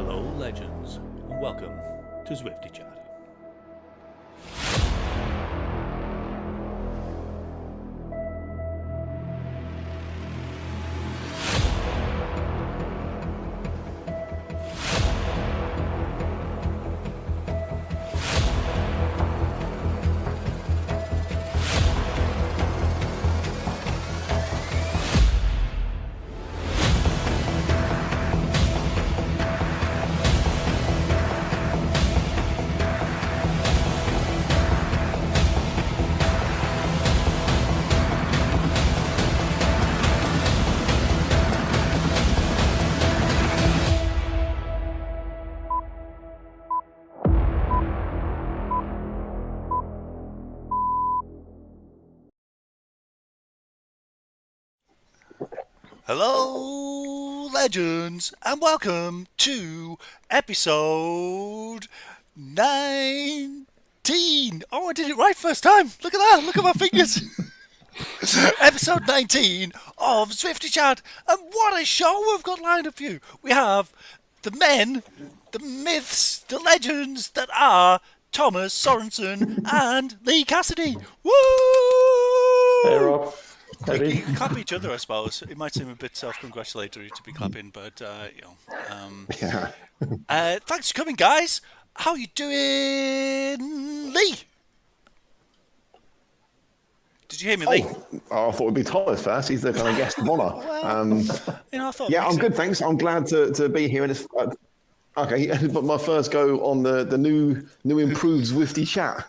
Hello, legends, and welcome to Zwifty Chat. Hello, legends, and welcome to episode 19. Oh, I did it right first time. Look at that. Look at my fingers. Episode 19 of Zwifty Chat. And what a show we've got lined up for you. We have the men, the myths, the legends that are Thomas Sorensen and Lee Cassidy. Woo! Hey, Rob. You can clap each other, I suppose. It might seem a bit self-congratulatory to be clapping, but Yeah. thanks for coming, guys. How are you doing, Lee? Did you hear me, Lee? I thought it'd be Thomas first. He's the kind of guest of honour. I thought. Yeah, I'm good, thanks. I'm glad to be here. And it's, okay, but my first go on the new improved Zwifty Chat.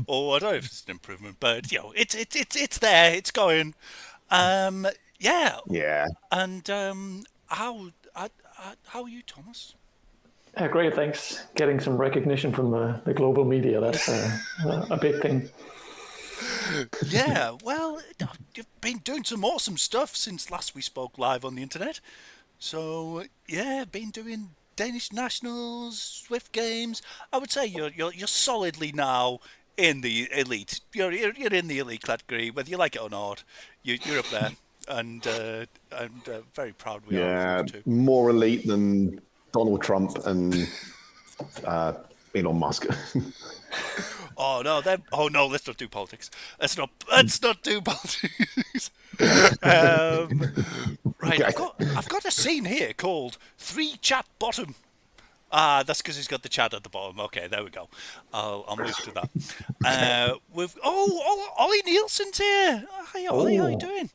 Oh, I don't know if it's an improvement, but it's there. It's going. Yeah. Yeah. And how are you, Thomas? Great, thanks. Getting some recognition from the global media, that's a big thing. Yeah, well, you've been doing some awesome stuff since last we spoke live on the internet. So, yeah, been doing Danish Nationals, Zwift Games. I would say you're solidly now in the elite. You're in the elite category, whether you like it or not. You're up there, and very proud we are. Yeah, more elite than Donald Trump and Elon Musk. Oh no! Let's not do politics. Let's not do politics. Right, I've got a scene here called 3 Chat Bottom. That's because he's got the chat at the bottom. Okay, there we go. I'll move to that. With Ollie Nielsen's here. Hi Ollie, how you doing?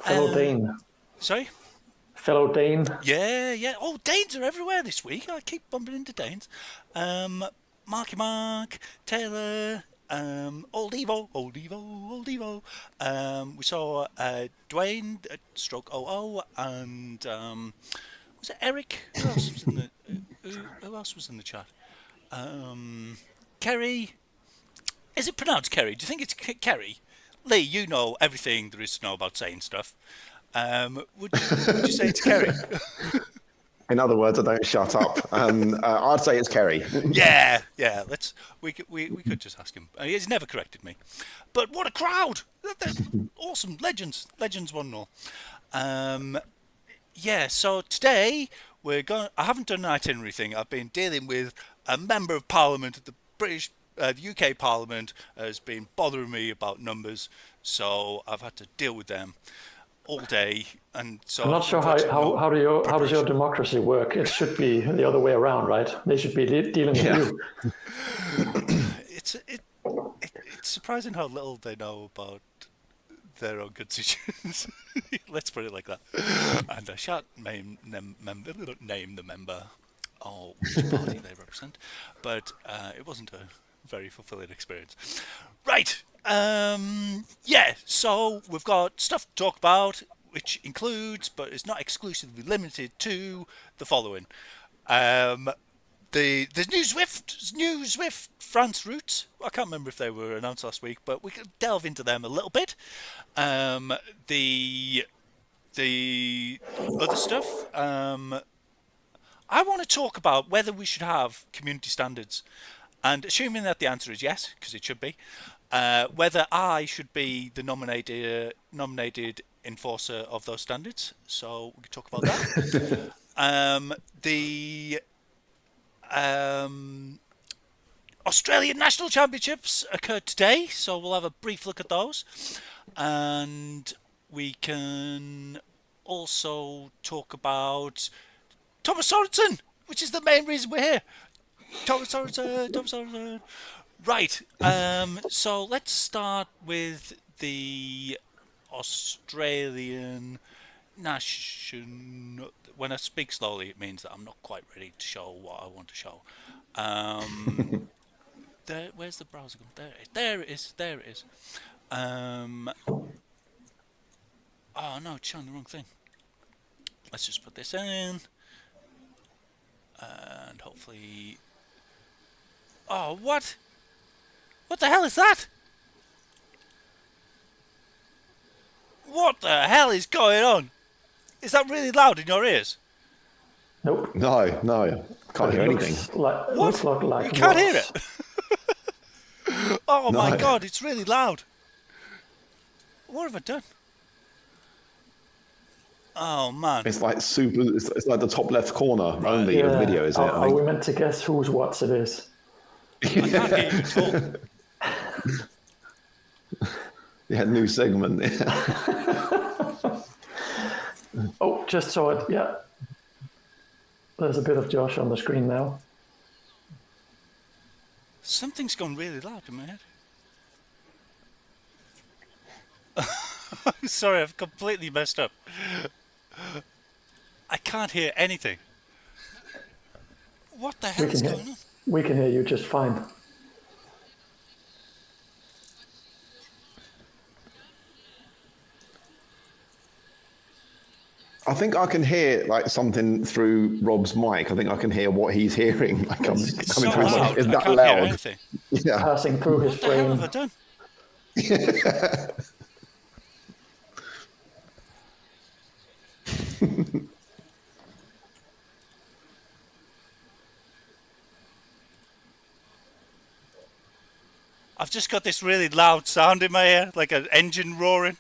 Fellow Dane. Sorry. Fellow Dane. Yeah. Oh, Danes are everywhere this week. I keep bumping into Danes. Marky Mark, Taylor, Old Evo. We saw Dwayne, stroke OO, and was it Eric? Who else was in the chat? Kerry. Is it pronounced Kerry? Do you think it's Kerry? Lee, you know everything there is to know about saying stuff. Would you say it's Kerry? In other words, I don't shut up. I'd say it's Kerry. Yeah. We could just ask him. He's never corrected me. But what a crowd! They're awesome legends 1-0. Yeah. So today we're going. I haven't done an itinerary thing. I've been dealing with a member of Parliament at the UK Parliament has been bothering me about numbers, so I've had to deal with them all day, and so I'm not sure how does your democracy work? It should be the other way around, right? They should be dealing with you. It's surprising how little they know about their own constituents. Let's put it like that. And I shan't name the member or which party they represent, but it wasn't a very fulfilling experience. Right. Yeah, so we've got stuff to talk about, which includes, but is not exclusively limited to, the following. The new Zwift France routes. I can't remember if they were announced last week, but we could delve into them a little bit. The other stuff. I want to talk about whether we should have community standards, and assuming that the answer is yes, because it should be. Whether I should be the nominated enforcer of those standards. So we can talk about that. Australian National Championships occurred today, so we'll have a brief look at those. And we can also talk about Thomas Sorensen, which is the main reason we're here. Thomas Sorensen. Right, so let's start with the Australian National. When I speak slowly, it means that I'm not quite ready to show what I want to show. Where's the browser gone? There it is. Oh no, it's showing the wrong thing. Let's just put this in, and hopefully. Oh, what? What the hell is that? What the hell is going on? Is that really loud in your ears? Nope. No, can't hear anything. Looks like You can't hear it. Oh No. my god, it's really loud. What have I done? Oh man. It's like super. It's like the top left corner only of the video, is it? Are we meant to guess whose watts it is? I can't hear you at all. Yeah, new segment. Oh, just saw it. Yeah. There's a bit of Josh on the screen now. Something's gone really loud in my head. I'm sorry, I've completely messed up. I can't hear anything. What the hell is going on? We can hear you just fine. I think I can hear like something through Rob's mic. I think I can hear what he's hearing. Like coming It's through so his loud. mic. It's I that can't hear loud. anything. Yeah. Passing through his What the hell brain. have I done? I've just got this really loud sound in my ear, like an engine roaring.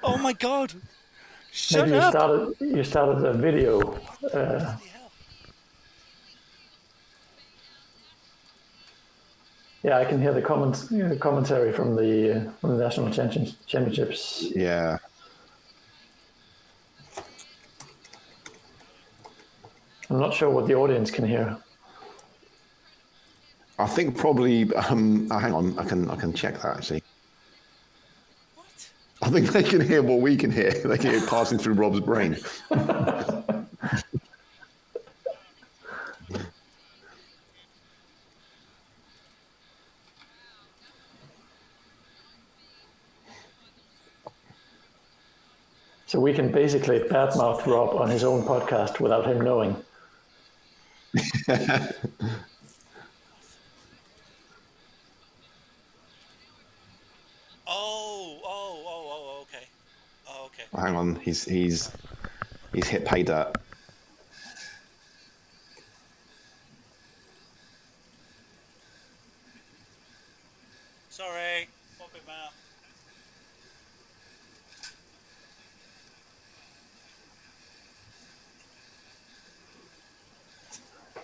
Oh my god! Shut Maybe up! you started a video. Bloody hell. Yeah, I can hear the commentary from the national championships. Yeah. I'm not sure what the audience can hear. I think probably. Hang on, I can check that actually. What? I think they can hear what we can hear. They can hear it passing through Rob's brain. So we can basically badmouth Rob on his own podcast without him knowing. Okay. Oh, okay. Hang on, he's hit pay dirt. Sorry. Pop it out.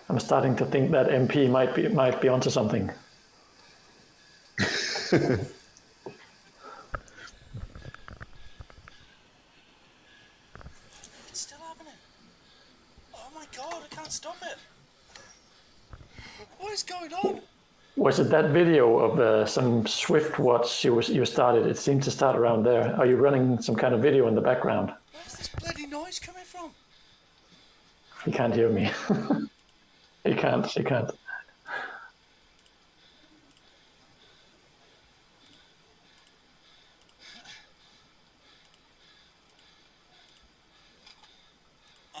I'm starting to think that MP might be onto something. It's still happening. Oh my god, I can't stop it. What is going on? Was it that video of some Zwift watch you started? It seemed to start around there. Are you running some kind of video in the background? Where's this bloody noise coming from? He can't hear me. He can't.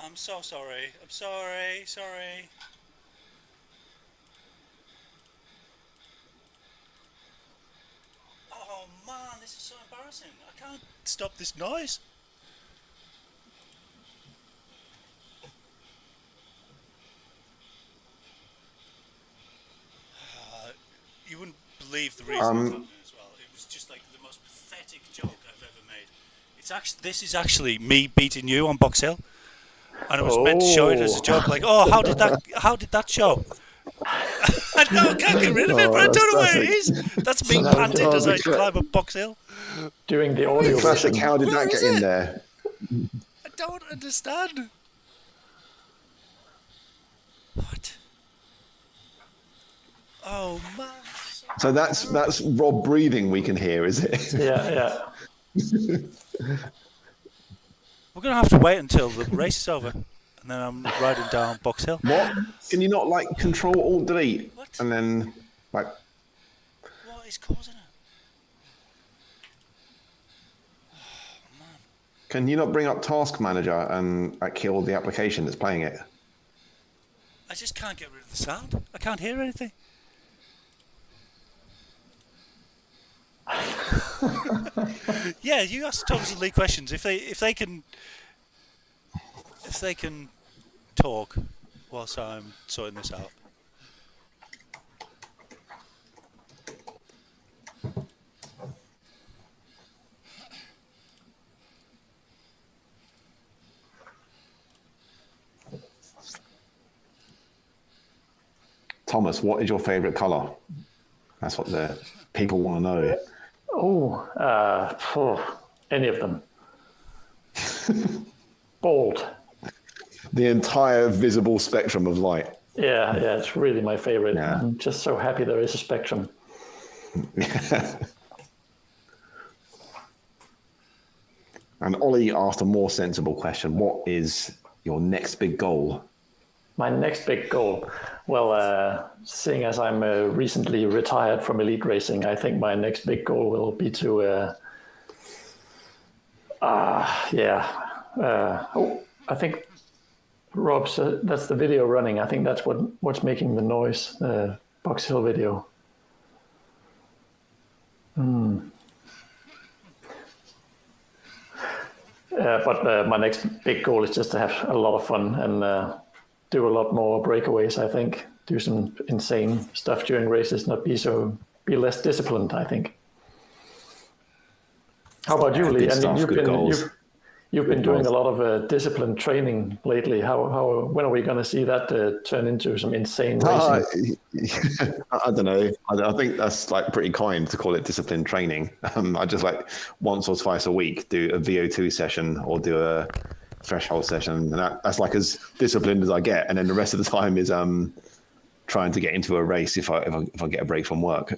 I'm so sorry. I'm sorry. Oh man, this is so embarrassing. I can't stop this noise. You wouldn't believe the reason it's happening as well. It was just like the most pathetic joke I've ever made. This is actually me beating you on Box Hill. And I was meant to show it as a joke, like, oh, how did that show? I know I can't get rid of it, but I don't know where it is. That's me panting as I climb up Box Hill. Doing the audio Classic, version. how did Where that get is in it? there? I don't understand. What? Oh man. So that's Rob breathing we can hear, is it? Yeah. We're gonna have to wait until the race is over, and then I'm riding down Box Hill. What? Can you not like Control Alt Delete What? and then like? What is causing it? Can you not bring up Task Manager and kill the application that's playing it? I just can't get rid of the sound. I can't hear anything. Yeah, you ask Thomas and Lee questions. If they can talk whilst I'm sorting this out. Thomas, what is your favourite colour? That's what the people want to know. Any of them. Bold. The entire visible spectrum of light. Yeah, it's really my favorite. Yeah. I'm just so happy there is a spectrum. And Ollie asked a more sensible question. What is your next big goal? My next big goal, well, seeing as I'm recently retired from elite racing, I think my next big goal will be to, I think Rob said that's the video running. I think that's what's making the noise, the Box Hill video. But my next big goal is just to have a lot of fun and do a lot more breakaways, I think. Do some insane stuff during races, be less disciplined, I think. How about you, Lee? I mean, you've been doing a lot of disciplined training lately. When are we going to see that turn into some insane racing? I don't know. I think that's like pretty kind to call it disciplined training. I just like once or twice a week do a VO2 session or do a threshold session, and that's like as disciplined as I get. And then the rest of the time is trying to get into a race if I get a break from work.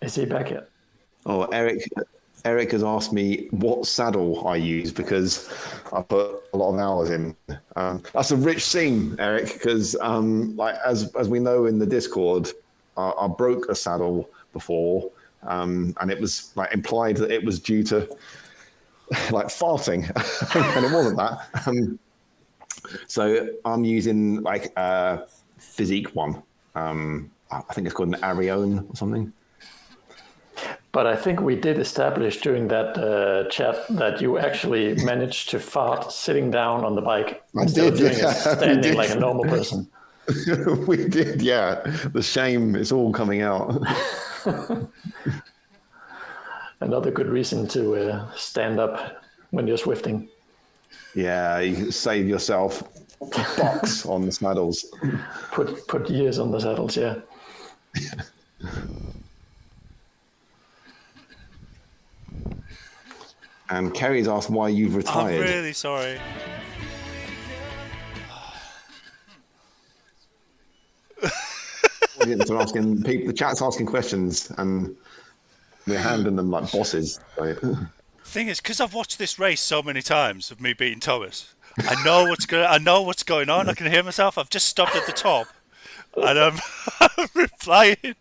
Is he back yet? Oh, Eric has asked me what saddle I use because I put a lot of hours in. That's a rich scene, Eric, because like as we know in the Discord, I broke a saddle before, and it was like implied that it was due to like farting, and it wasn't that. So I'm using like a Physique one. I think it's called an Arione or something. But I think we did establish during that chat that you actually managed to fart sitting down on the bike instead of doing it standing like a normal person. We did, yeah. The shame, it's all coming out. Another good reason to stand up when you're swifting. Yeah, you save yourself bucks on the saddles. Put years on the saddles, yeah. And Kerry's asked why you've retired. I'm really sorry. The chat's asking questions, and we're handing them like bosses. Right? Thing is, because I've watched this race so many times of me beating Thomas, I know what's going on. I can hear myself. I've just stopped at the top, and I'm replying.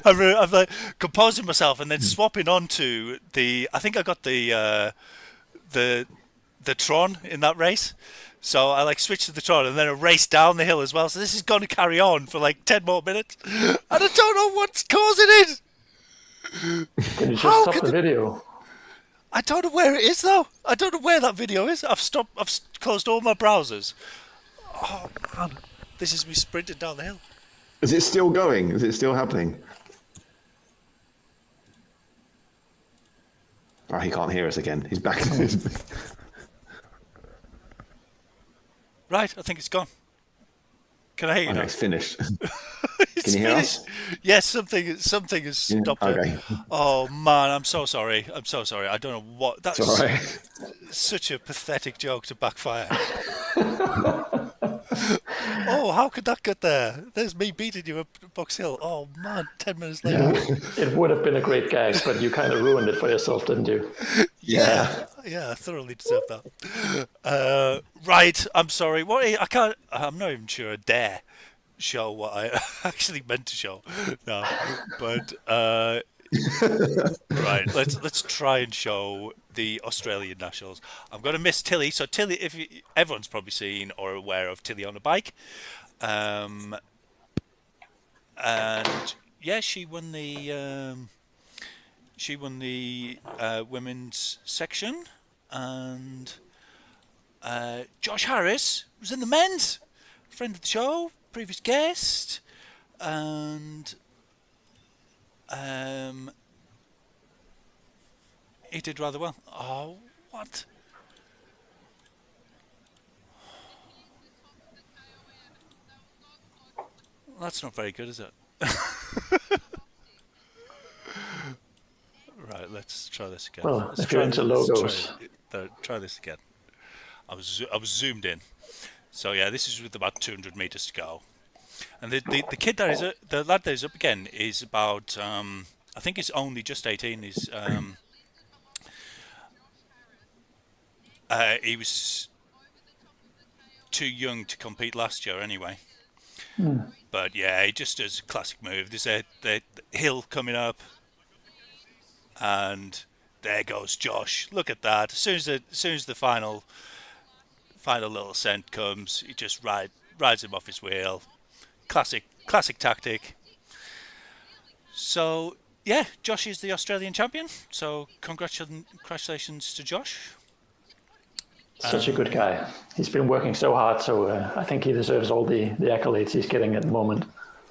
I'm like composing myself and then swapping onto the. I think I got the Tron in that race, so I like switched to the Tron and then a race down the hill as well. So this is going to carry on for like 10 more minutes, and I don't know what's causing it. Can you just stop the video? I don't know where it is though. I don't know where that video is. I've closed all my browsers. Oh man, this is me sprinting down the hill. Is it still going? Is it still happening? Oh, he can't hear us again. He's back. Right, I think it's gone. Can I hear you now? It's finished. It's Can you hear finished. us? Yes, something has stopped Okay. it. Oh man, I'm so sorry. I don't know what. It's all That's right. such a pathetic joke to backfire. Oh, how could that get there? There's me beating you up Box Hill. Oh man, 10 minutes later. It would have been a great gag, but you kind of ruined it for yourself, didn't you? Yeah, I thoroughly deserve that. Right, I'm sorry. What I can't. I'm not even sure I dare show what I actually meant to show. No, but right. Let's try and show the Australian Nationals. I'm going to miss Tilly. So Tilly, everyone's probably seen or aware of Tilly on a bike, and yeah, she won the women's section, and Josh Harris was in the men's, friend of the show, previous guest, and he did rather well. Oh, what? That's not very good, is it? Right, let's try this again. Well, Let's if you're into logos. Try this again. I was zoomed in. So yeah, this is with about 200 meters to go. And the kid that is the lad that is up again is about I think he's only just 18. He was too young to compete last year anyway. But yeah, he just does a classic move. There's the hill coming up, and there goes Josh. Look at that. As soon as the final little ascent comes, he just rides him off his wheel. Classic tactic. So yeah, Josh is the Australian champion. So congratulations to Josh. Such a good guy. He's been working so hard, so I think he deserves all the accolades he's getting at the moment.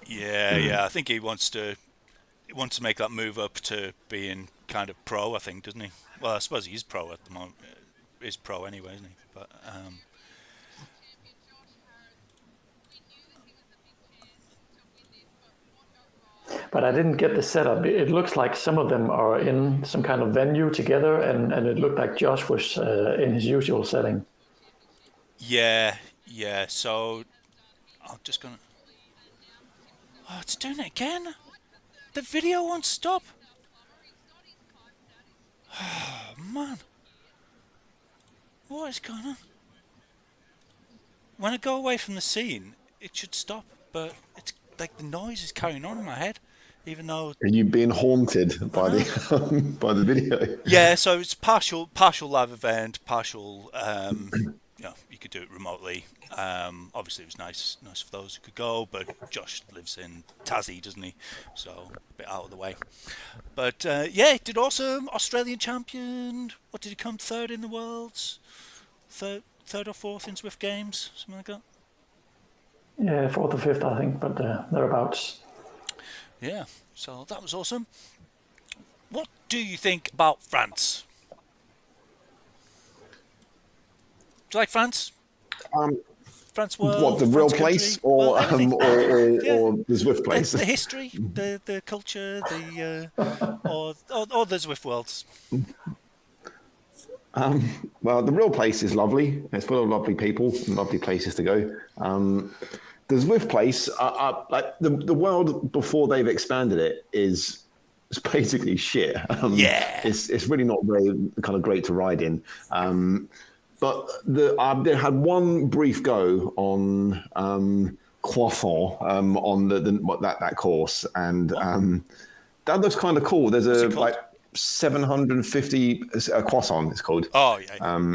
Yeah. I think he wants to make that move up to being kind of pro. I think, doesn't he? Well, I suppose he's pro at the moment. He's pro anyway, isn't he? But But I didn't get the setup. It looks like some of them are in some kind of venue together, and it looked like Josh was in his usual setting. yeah. So I'm just gonna. Oh, it's doing it again. The video won't stop. Oh man, what is going on? When I go away from the scene, it should stop, but it's like the noise is carrying on in my head, even though. Are you being haunted by the by the video? Yeah, so it's partial live event, partial. You could do it remotely. Obviously, it was nice for those who could go. But Josh lives in Tassie, doesn't he? So a bit out of the way. But yeah, did awesome. Australian champion. What did he come third in the worlds? Third or fourth in Zwift Games, something like that. Yeah, fourth or fifth, I think, but thereabouts. Yeah, so that was awesome. What do you think about France? Do you like France? France World. What, the real France place, country? or Well, or the Zwift place? the history, the culture, or the Zwift worlds. Well, the real place is lovely. It's full of lovely people and lovely places to go. The Zwift place, like the world before they've expanded it, is basically shit. It's really not very kind of great to ride in. But they had one brief go on Croissant on that course, and that looks kind of cool. There's a like 750 Croissant. It's called. Oh yeah.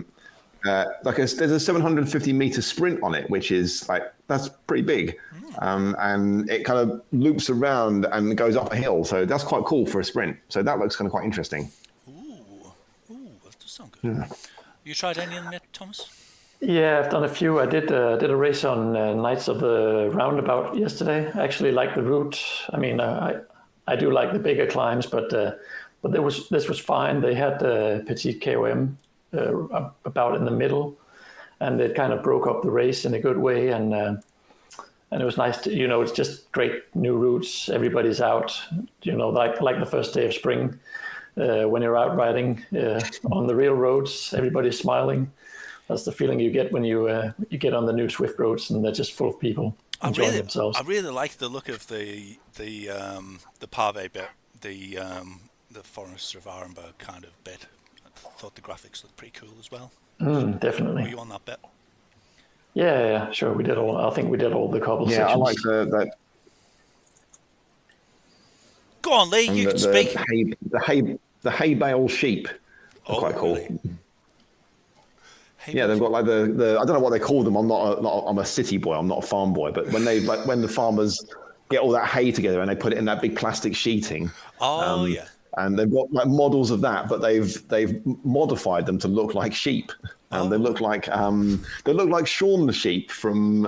There's a 750 meter sprint on it, which is that's pretty big, and it kind of loops around and goes up a hill. So that's quite cool for a sprint. So that looks kind of quite interesting. Ooh, that does sound good. Yeah. You tried any of them yet, Thomas? Yeah, I've done a few. I did a race on Knights of the Roundabout yesterday. I actually like the route. I mean, I do like the bigger climbs, but this was fine. They had the Petit KOM about in the middle, and it kind of broke up the race in a good way. And it was nice to, it's just great new routes. Everybody's out, like the first day of spring. When you're out riding on the real roads, everybody's smiling. That's the feeling you get when you get on the new Zwift roads, and they're just full of people enjoying themselves. I really like the look of the pave bit, the Forest of Arenberg kind of bit. I thought the graphics looked pretty cool as well. Definitely. Were you on that bit? Yeah, sure. We did all. I think we did all the cobble sections. I like the Go on, Lee. You can speak. The hay bale sheep are quite cool. Really? They've got like the I don't know what they call them. I'm a city boy. I'm not a farm boy. But when when the farmers get all that hay together and they put it in that big plastic sheeting. And they've got like models of that, but they've modified them to look like sheep. They look like Shaun the Sheep from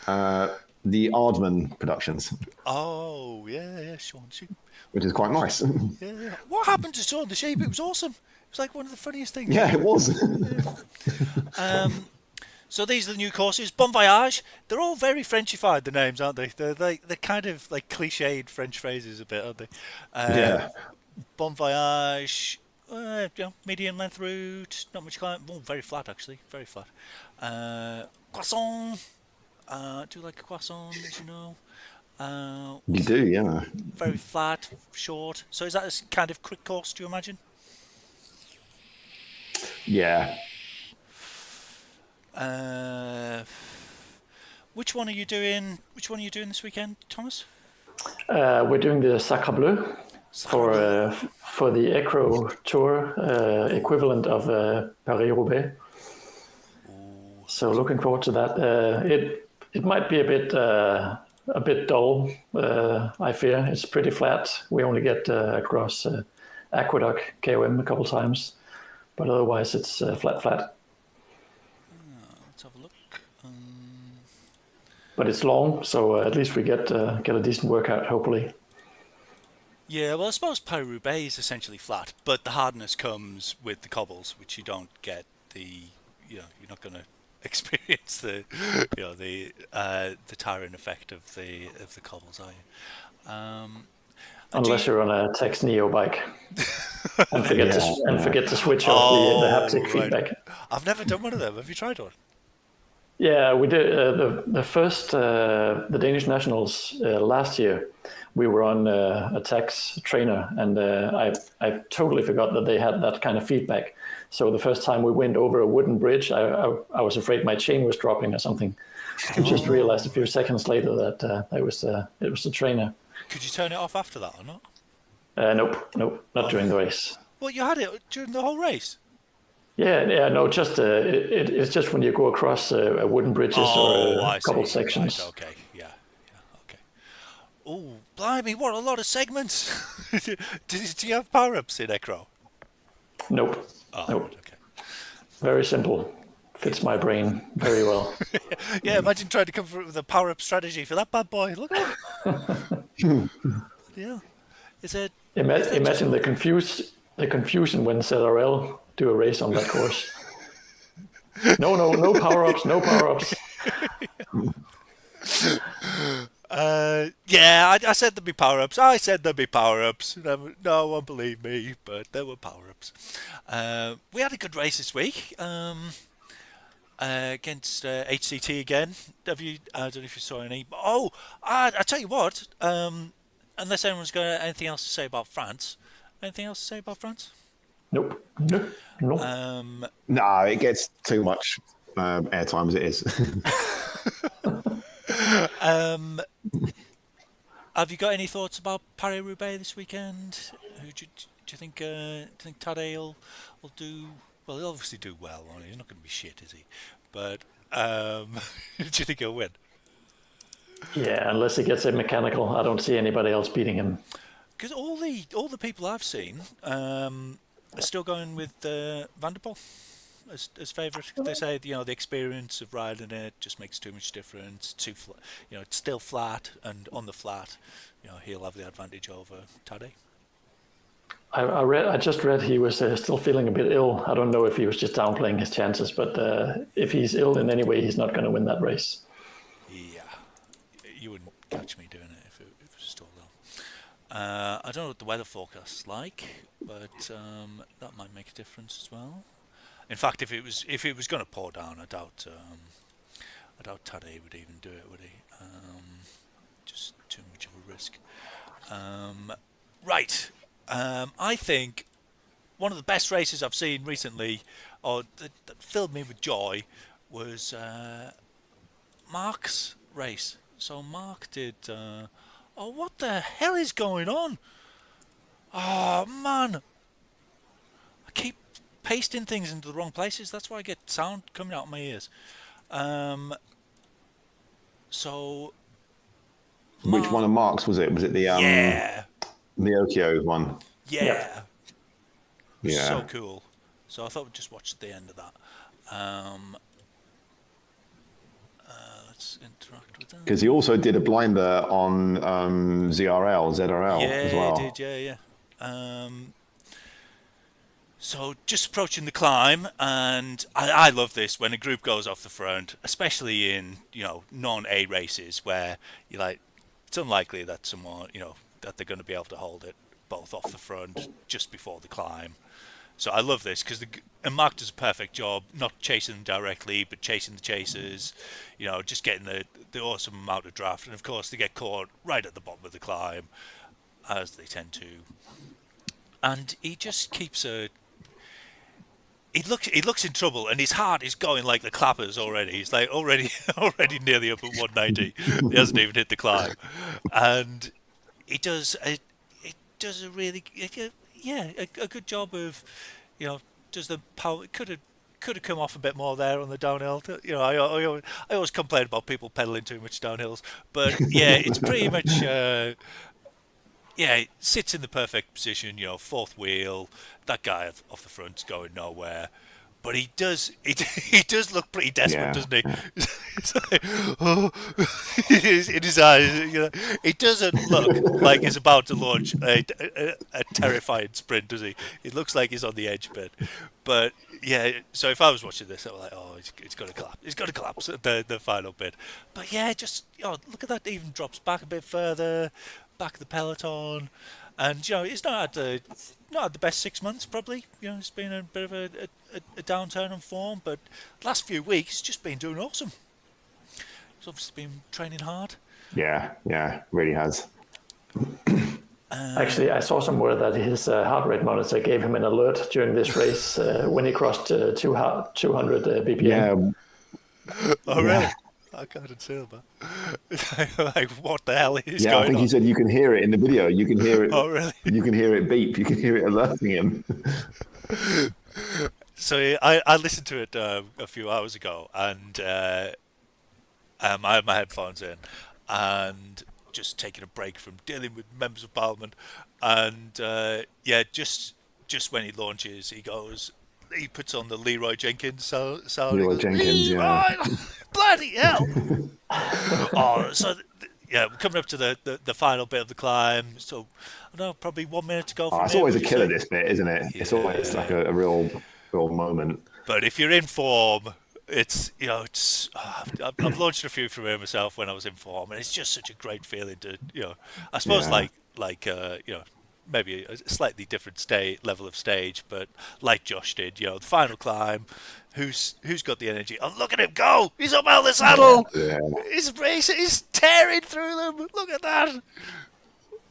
the Aardman productions. Oh yeah, Shaun the Sheep. Which is quite nice. Yeah. What happened to Shaun the Sheep? It was awesome. It was like one of the funniest things. Yeah, it was. So these are the new courses. Bon Voyage. They're all very Frenchified, the names, aren't they? They're kind of like cliched French phrases a bit, aren't they? Yeah. Bon Voyage. Medium length route. Not much climb. Oh, very flat actually. Very flat. Croissant. Do you like a croissant, as you know? You do, yeah. Very flat, short. So is that a kind of quick course, do you imagine? Yeah. Which one are you doing? Which one are you doing this weekend, Thomas? We're doing the Sacre Bleu for the Ecro Tour, equivalent of Paris-Roubaix. So looking forward to that. It might be a bit dull. I fear it's pretty flat. We only get across Aqueduct KOM a couple times, but otherwise it's flat. Let's have a look. But it's long, so at least we get a decent workout, hopefully. Yeah, well, I suppose Paris-Roubaix is essentially flat, but the hardness comes with the cobbles, which you don't get you're not going to experience the tiring effect of the cobbles, are you? Unless you're on a Tex Neo bike and forget to switch off the haptic feedback. I've never done one of them. Have you tried one? Yeah, we did the first the Danish Nationals last year. We were on a Tex trainer, and I totally forgot that they had that kind of feedback. So the first time we went over a wooden bridge, I was afraid my chain was dropping or something. I just realized a few seconds later that it was the trainer. Could you turn it off after that or not? Nope, not during the race. Well, you had it during the whole race? Yeah, no, just it's just when you go across wooden bridges or a couple sections. Right, okay, yeah, okay. Oh, blimey, what a lot of segments! Do you have power-ups in Ecro? Nope. Right, okay. Very simple. Fits my brain very well. Yeah, imagine trying to come up with a power-up strategy for that bad boy. Look at him. Yeah. Imagine the confusion when Zr.app do a race on that course. No power-ups, no power-ups. Yeah, I said there'd be power-ups. No one believed me, but there were power-ups. We had a good race this week against HCT again. I don't know if you saw any. I tell you what. Unless anyone's got anything else to say about France. Anything else to say about France? Nope. No, it gets too much airtime as it is. Have you got any thoughts about Paris-Roubaix this weekend? Who do you think? Tadej will do? Well, he'll obviously do well. He's not going to be shit, is he? But do you think he'll win? Yeah, unless he gets it mechanical, I don't see anybody else beating him. Because all the people I've seen are still going with Van der Poel as favourite. They say the experience of riding it just makes too much difference. It's still flat, and on the flat, he'll have the advantage over Tadej. I just read he was still feeling a bit ill. I don't know if he was just downplaying his chances, but if he's ill in any way, he's not going to win that race. Yeah, you wouldn't catch me doing it if it was still though. I don't know what the weather forecast's like, but that might make a difference as well. In fact, if it was going to pour down, I doubt Tadej would even do it, would he? Just too much of a risk. Right. I think one of the best races I've seen recently, or that filled me with joy, was Mark's race. So Mark did. Oh, what the hell is going on? Oh man, I keep pasting things into the wrong places. That's why I get sound coming out of my ears. So. Which one of Mark's was it? Was it the Yeah. the Okio one? Yeah. Yeah. So cool. So I thought we'd just watch the end of that. Let's interact with them. Because he also did a blinder on ZRL as well. Yeah, he did. Yeah. So just approaching the climb, and I love this when a group goes off the front, especially in non-A races where you're like, it's unlikely that someone that they're going to be able to hold it both off the front just before the climb. So I love this because and Mark does a perfect job, not chasing them directly, but chasing the chasers. Just getting the awesome amount of draft, and of course they get caught right at the bottom of the climb, as they tend to. And he just keeps a. He looks in trouble, and his heart is going like the clappers already. He's like already nearly up at 190. He hasn't even hit the climb, and he does a really a good job of does the power could have come off a bit more there on the downhill. I always complain about people pedaling too much downhills, but yeah, it's pretty much. It sits in the perfect position, fourth wheel. That guy off the front's going nowhere, but he does look pretty desperate, doesn't he? It's like, oh, in his eyes, he doesn't look like he's about to launch a terrifying sprint, does he? It looks like he's on the edge a bit, but yeah. So if I was watching this, I was like, oh, it's got to collapse. It's got to collapse at the final bit. But yeah, just look at that. Even drops back a bit further. Back of the peloton, and he's not had the best 6 months probably. It's been a bit of a downturn in form, but last few weeks he's just been doing awesome. He's obviously been training hard. Yeah, really has. Actually, I saw somewhere that his heart rate monitor gave him an alert during this race when he crossed 200 BPM. Yeah. Oh really? I can't tell, but like, what the hell is going on? Yeah, I think he said you can hear it in the video. You can hear it. Oh, really? You can hear it beep. You can hear it alerting him. So I listened to it a few hours ago, and I had my headphones in, and just taking a break from dealing with members of parliament, and just when he launches, he puts on the Leroy Jenkins sound. Leroy Jenkins, yeah. Bloody hell! We're coming up to the final bit of the climb. So, I don't know, probably 1 minute to go. It's always a killer, this bit, isn't it? Yeah. It's always like a real moment. But if you're in form, it's I've launched a few from here myself when I was in form, and it's just such a great feeling to I suppose maybe a slightly different level of stage, but like Josh did, the final climb, who's got the energy? Oh, look at him go! He's up out of the saddle! Yeah. His race is tearing through them! Look at that!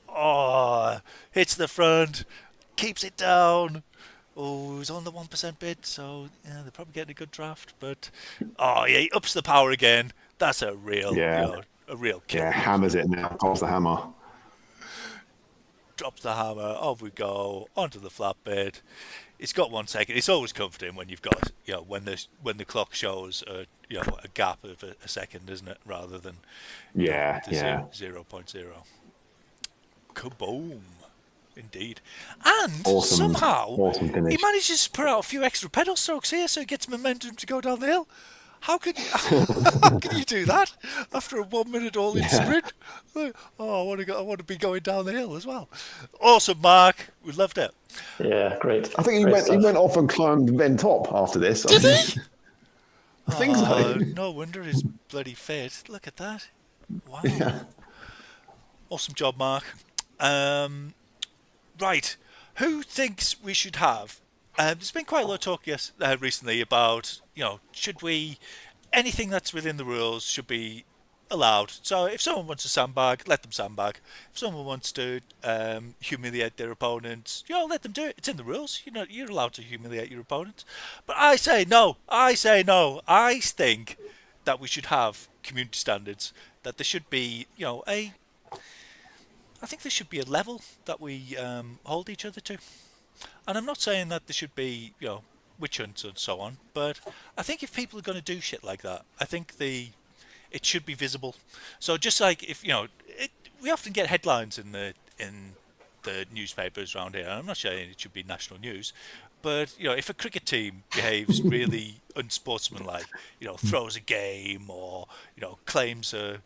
Oh, hits the front, keeps it down. Oh, he's on the 1% bid, so yeah, they're probably getting a good draft, but he ups the power again. That's a real a real kill. Yeah, hammers it now, pulls the hammer. Drops the hammer, off we go, onto the flat bed. It's got 1 second. It's always comforting when you've got, when the clock shows a gap of a second, isn't it? Rather than 0.0. Kaboom. Indeed. And somehow he manages to put out a few extra pedal strokes here, so he gets momentum to go down the hill. How can you how can you do that after a 1 minute all in Yeah. sprint? Like, oh, I want to be going down the hill as well. Awesome, Mark. We loved it. Yeah, great. I think Great he stuff. went off and climbed Ben Top after this. I Did mean, he? I think so. No wonder he's bloody fit. Look at that. Wow. Yeah. Awesome job, Mark. Um, right. Who thinks we should have? There's been quite a lot of talk recently about, should we, anything that's within the rules should be allowed. So if someone wants to sandbag, let them sandbag. If someone wants to humiliate their opponents, let them do it. It's in the rules. You're allowed to humiliate your opponents. But I say no. I say no. I think that we should have community standards. That there should be, I think there should be a level that we hold each other to. And I'm not saying that there should be, witch hunts and so on, but I think if people are going to do shit like that, I think it should be visible. So just like if we often get headlines in the newspapers around here. I'm not saying it should be national news, but if a cricket team behaves really unsportsmanlike, throws a game or claims a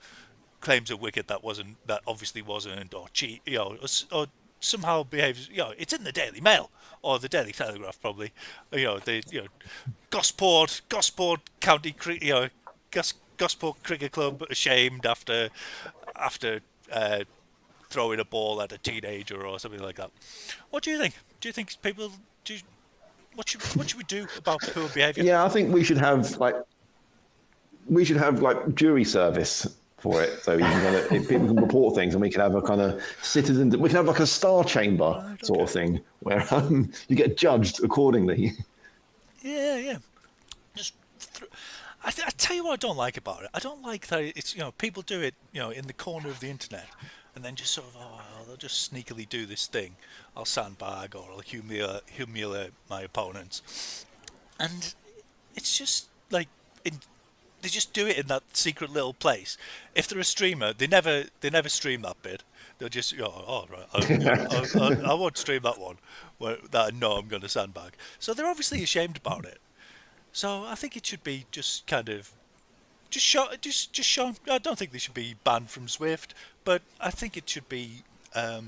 wicket that obviously wasn't, or cheat, or somehow behaves, it's in the Daily Mail or the Daily Telegraph probably, the Gosport County, Gosport Cricket Club ashamed after throwing a ball at a teenager or something like that. What do you think? Do you think people do? What should we do about poor behaviour? Yeah, I think we should have jury service for it, so you can if people can report things, and we can have a kind of citizen. We can have like a star chamber sort of thing where you get judged accordingly. Yeah. Just, I tell you what I don't like about it. I don't like that it's people do it in the corner of the internet, and then just sort of they'll just sneakily do this thing. I'll sandbag or I'll humiliate my opponents, and it's just like they just do it in that secret little place. If they're a streamer, they never stream that bit. They'll just right, I won't stream that one that I know I'm going to sandbag. So they're obviously ashamed about it. So I think it should be just kind of just shown. I don't think they should be banned from Zwift, but I think it should be. I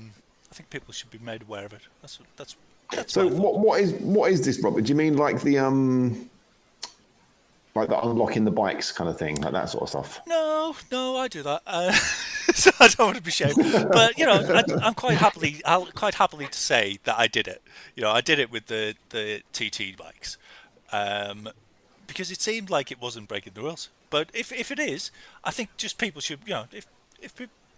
think people should be made aware of it. That's So my thought. what is this, Robert? Do you mean like the unlocking the bikes kind of thing, like that sort of stuff? No, I do that. So I don't want to be shamed, but I'm quite happily to say that I did it. I did it with the TT bikes, because it seemed like it wasn't breaking the rules. But if it is, I think just people should,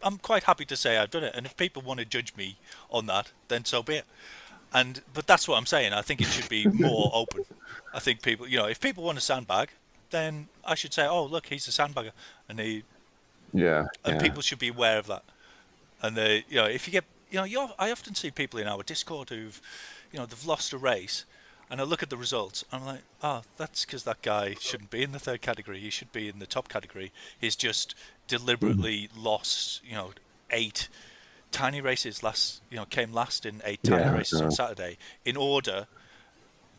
I'm quite happy to say I've done it, and if people want to judge me on that, then so be it. But that's what I'm saying. I think it should be more open. I think people, if people want to sandbag, then I should say, oh look, he's a sandbagger, and people should be aware of that. And if you get, I often see people in our Discord who've, they've lost a race, and I look at the results. I'm like, that's because that guy shouldn't be in the third category. He should be in the top category. He's just deliberately lost, 8 tiny races came last in 8 tiny races on Saturday in order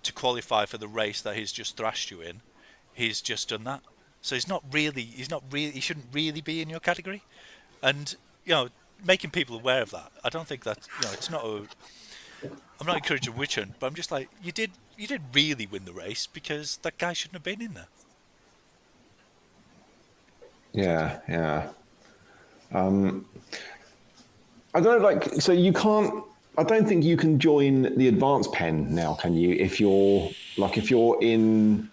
to qualify for the race that he's just thrashed you in. He's just done that. So he shouldn't really be in your category. And, making people aware of that, I don't think that, it's not I'm not encouraging witch hunt, but I'm just like, you did really win the race because that guy shouldn't have been in there. Yeah. I don't know, so you can't. I don't think you can join the advanced pen now, can you? If you're in,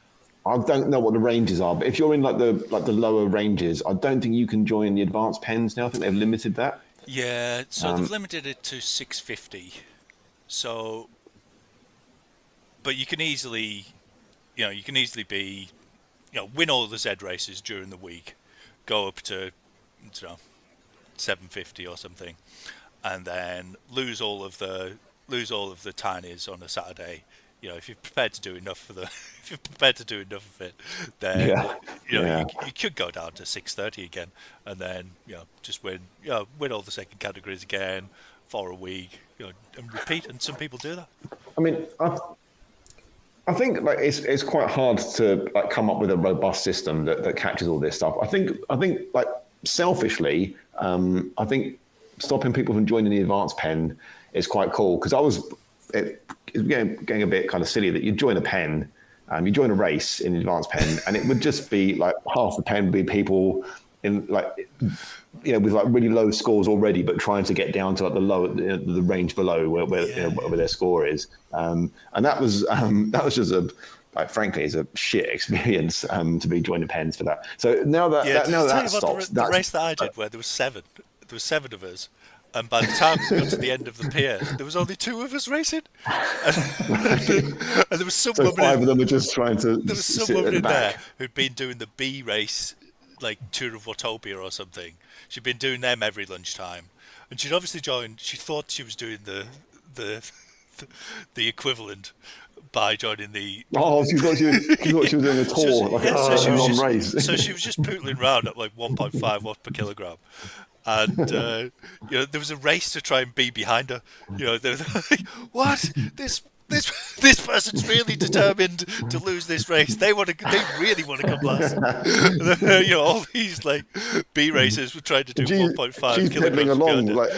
I don't know what the ranges are, but if you're in the lower ranges, I don't think you can join the advanced pens now. I think they've limited that. Yeah, so they've limited it to 650. So, but you can easily be, win all the Z races during the week, go up to, 750 or something, and then lose all of the tinies on a Saturday. If you're prepared to do enough if you're prepared to do enough of it, then you could go down to 630 again, and then just win all the second categories again for a week, and repeat. And some people do that. I mean, I think like it's quite hard to like come up with a robust system that catches all this stuff. I think like selfishly, I think stopping people from joining the advanced pen is quite cool because it's getting a bit kind of silly that you join a pen, you join a race in the advanced pen, and it would just be like half the pen would be people in like with like really low scores already, but trying to get down to like the range below where where their score is. And that was just frankly, it's a shit experience to be joining pens for that. So now that stops, the race that I did where there was seven of us. And by the time we got to the end of the pier, there was only 2 of us racing, and there was some so woman. 5 of them are just trying to. There was some woman in there who'd been doing the B race, like Tour of Watopia or something. She'd been doing them every lunchtime, and she'd obviously joined. She thought she was doing the equivalent by joining the. Oh, she thought she was doing a tour, race. So she was just pootling around at like 1.5 watts per kilogram. And there was a race to try and be behind her. They were like, "What? This person's really determined to lose this race. They really want to come last." All these like B racers were trying to do 1.5 She's kilograms. pedaling along,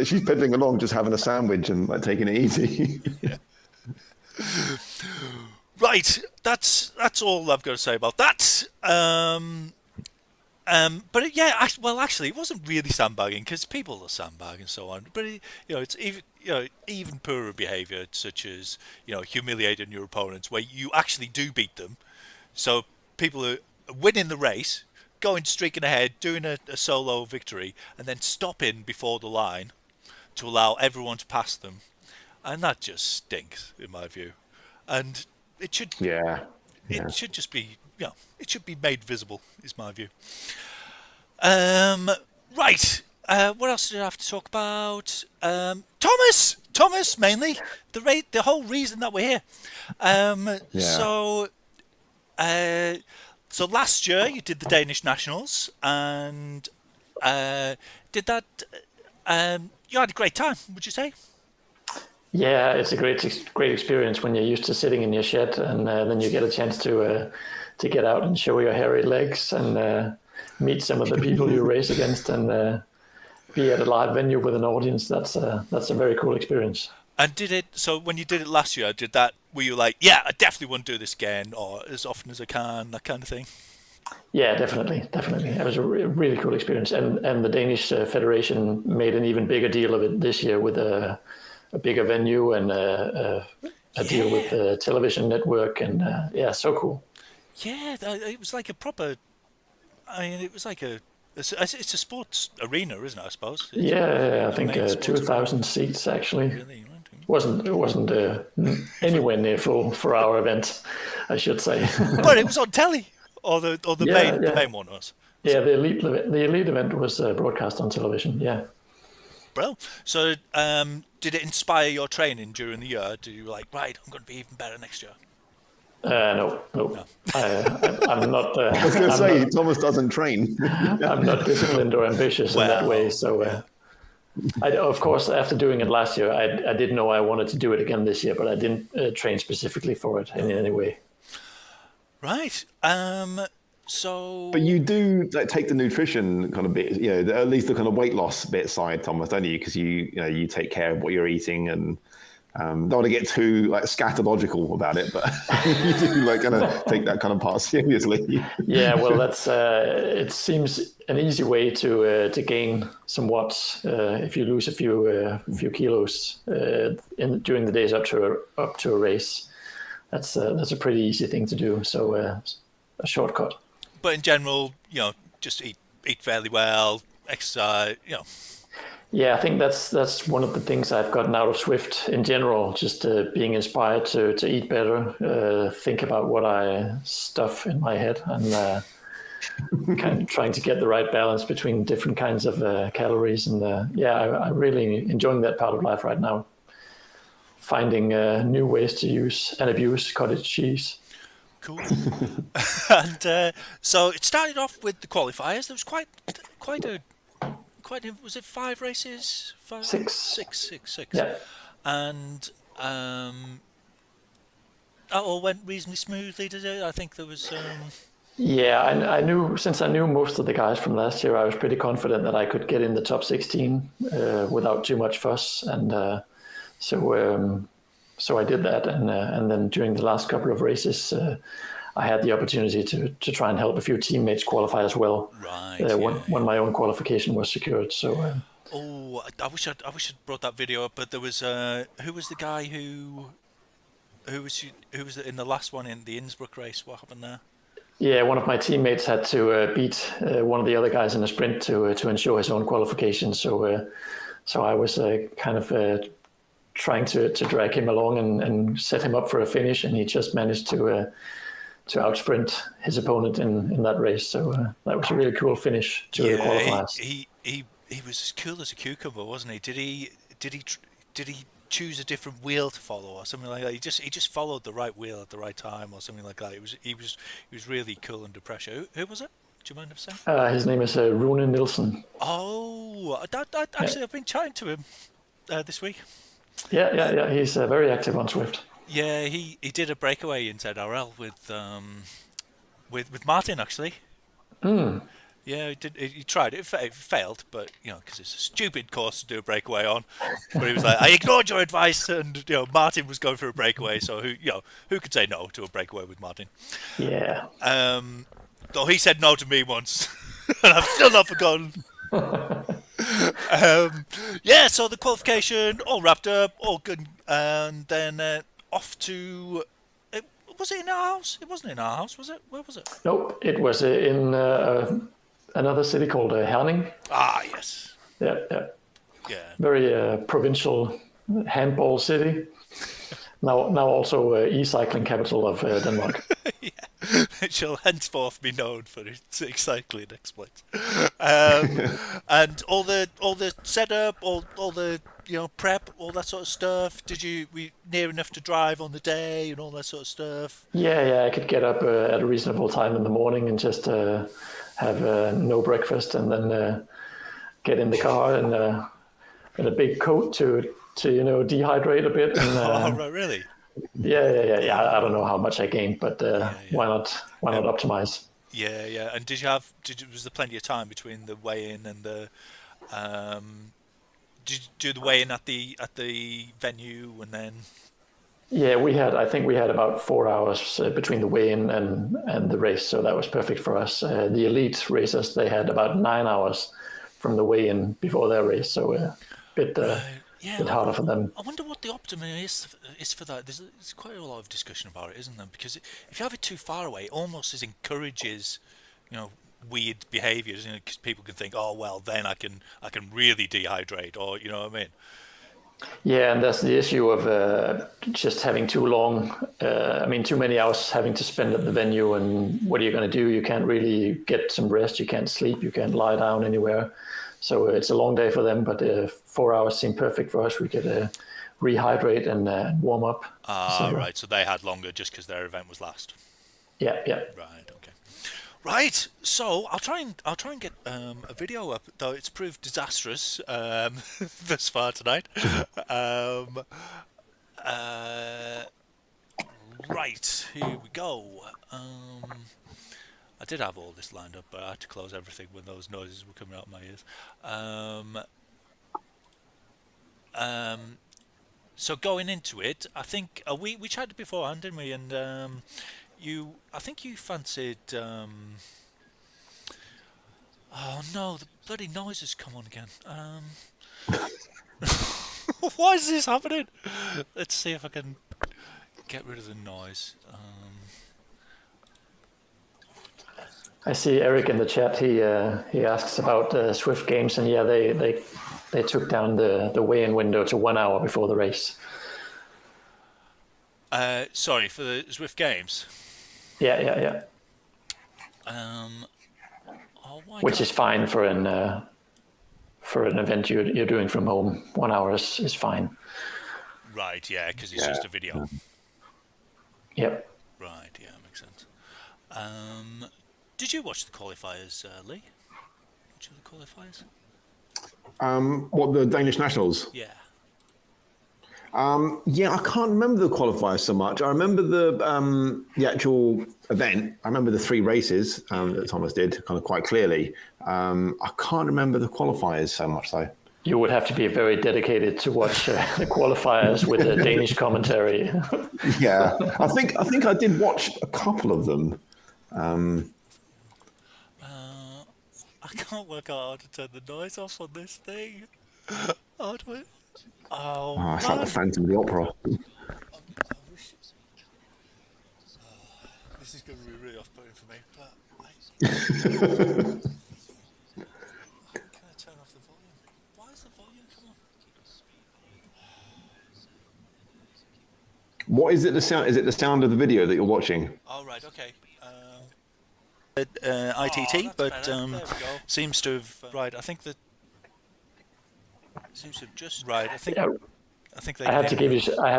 she's pedaling along, just having a sandwich and like taking it easy. Yeah. Right, that's all I've got to say about that. But actually, it wasn't really sandbagging because people are sandbagging and so on. But it's even poorer behaviour, such as humiliating your opponents, where you actually do beat them. So people are winning the race, streaking ahead, doing a solo victory, and then stopping before the line to allow everyone to pass them, and that just stinks in my view. And it should it should just be it should be made visible, is my view. Right. What else did I have to talk about? Thomas, mainly the whole reason that we're here. So last year you did the Danish Nationals and did that. You had a great time, would you say? Yeah, it's a great experience when you're used to sitting in your shed and then you get a chance to get out and show your hairy legs and meet some of the people you race against and be at a live venue with an audience. That's a very cool experience. And so when you did it last year, were you like, yeah, I definitely want to do this again, or as often as I can, that kind of thing? Yeah, definitely. It was a really cool experience. And the Danish Federation made an even bigger deal of it this year with a bigger venue and a deal with the television network. And so cool. Yeah, it was like a proper. I mean, it was like it's a sports arena, isn't it? I suppose. I think 2,000 seats actually. Really? It wasn't anywhere near full for our event, I should say. But it was on telly, or the main one was. Yeah, the elite event was broadcast on television. Yeah. Bro, so did it inspire your training during the year? Did you right? I'm going to be even better next year. No. I'm not. I was going to say, Thomas doesn't train. I'm not disciplined or ambitious in that way. So, of course, after doing it last year, I did know I wanted to do it again this year, but I didn't train specifically for it in any way. Right. So. But you do take the nutrition kind of bit, at least the kind of weight loss bit aside, Thomas, don't you? Because you take care of what you're eating and. Don't want to get too scatological about it, but you do kind of take that kind of part seriously. Yeah, well, that's it seems an easy way to gain some watts if you lose a few kilos during the days up to a race. That's a pretty easy thing to do. So a shortcut. But in general, just eat fairly well, exercise, Yeah, I think that's one of the things I've gotten out of Zwift in general, just being inspired to eat better, think about what I stuff in my head and kind of trying to get the right balance between different kinds of calories. And I'm really enjoying that part of life right now, finding new ways to use and abuse cottage cheese. Cool. And so it started off with the qualifiers. There was quite was it 5 races? 6. Six. Yeah. And all went reasonably smoothly, did it? I think there was. Yeah, I knew, since I knew most of the guys from last year, I was pretty confident that I could get in the top 16 without too much fuss, and so I did that, and then during the last couple of races, I had the opportunity to try and help a few teammates qualify as well. Right. When my own qualification was secured. So. Oh, I wish I'd brought that video up. But there was who was the guy who was in the last one in the Innsbruck race? What happened there? Yeah, one of my teammates had to beat one of the other guys in the sprint to ensure his own qualification. So I was kind of trying to drag him along and set him up for a finish, and he just managed to outsprint his opponent in that race. So that was a really cool finish to the qualifiers. He was as cool as a cucumber, wasn't he? Did he choose a different wheel to follow or something like that? He just followed the right wheel at the right time or something like that. He was really cool under pressure. Who was it? Do you mind if I say? His name is Rune Nielsen. Oh, actually, I've been chatting to him this week. Yeah. He's very active on Zwift. Yeah, he did a breakaway in Zr.app with Martin actually. Yeah, he did. He tried it. It failed, but because it's a stupid course to do a breakaway on. But he was like, "I ignored your advice," and Martin was going for a breakaway. So who could say no to a breakaway with Martin? Yeah. Though he said no to me once, and I've still not forgotten. Yeah, so the qualification all wrapped up, all good, and then off to. Was it in our house? It wasn't in our house, was it? Where was it? Nope, it was in another city called Herning. Ah, yes. Yeah. Very provincial handball city. Now also e-cycling capital of Denmark. Yeah, it shall henceforth be known for its cycling exploits. And all the setup, all the prep, all that sort of stuff. Were you near enough to drive on the day and all that sort of stuff? Yeah, I could get up at a reasonable time in the morning and just have no breakfast, and then get in the car and a big coat to dehydrate a bit. And, oh, right, really? Yeah. I don't know how much I gained, but why not optimize? Yeah. And was there plenty of time between the weigh-in and the? Did you do the weigh-in at the venue and then? Yeah, I think we had about 4 hours between the weigh-in and the race, so that was perfect for us. The elite racers, they had about 9 hours from the weigh-in before their race, so a bit harder for them. I wonder what the optimum is for that. There's quite a lot of discussion about it, isn't there? Because if you have it too far away, it almost encourages, weird behaviours. Because people can think, oh well, then I can really dehydrate, or you know what I mean. Yeah, and that's the issue of just having too many hours having to spend at the venue, and what are you going to do? You can't really get some rest, you can't sleep, you can't lie down anywhere. So it's a long day for them, but 4 hours seemed perfect for us. We could rehydrate and warm up. Right, so they had longer just because their event was last. Yeah. Right, okay. Right, so I'll try and get a video up, though it's proved disastrous thus far tonight. Right, here we go. I did have all this lined up, but I had to close everything when those noises were coming out of my ears. So going into it, I think we chatted beforehand, didn't we? And I think you fancied. Oh no, the bloody noises come on again. Why is this happening? Let's see if I can get rid of the noise. I see Eric in the chat. He asks about Zwift Games, and yeah, they took down the weigh-in window to 1 hour before the race. Sorry, for the Zwift Games. Yeah. Which is fine for an event you're doing from home. 1 hour is fine. Right. Yeah, because it's just a video. Yep. Right. Yeah, makes sense. Did you watch the qualifiers, Lee? Watch the qualifiers? What, the Danish Nationals? Yeah. Yeah, I can't remember the qualifiers so much. I remember the actual event. I remember the 3 races that Thomas did kind of quite clearly. I can't remember the qualifiers so much though. You would have to be very dedicated to watch the qualifiers with the Danish commentary. Yeah, I think I did watch a couple of them. I can't work out how to turn the noise off on this thing. How do I? Oh, Oh, it's like the man. Phantom of the Opera. This is going to be really off-putting for me, but can I turn off the volume? Why is the volume come on? What is it? The sound? Is it the sound of the video that you're watching? Oh, right, okay. ITT, but seems to have right. I think that seems to have just right. I think. Yeah. I think they. I have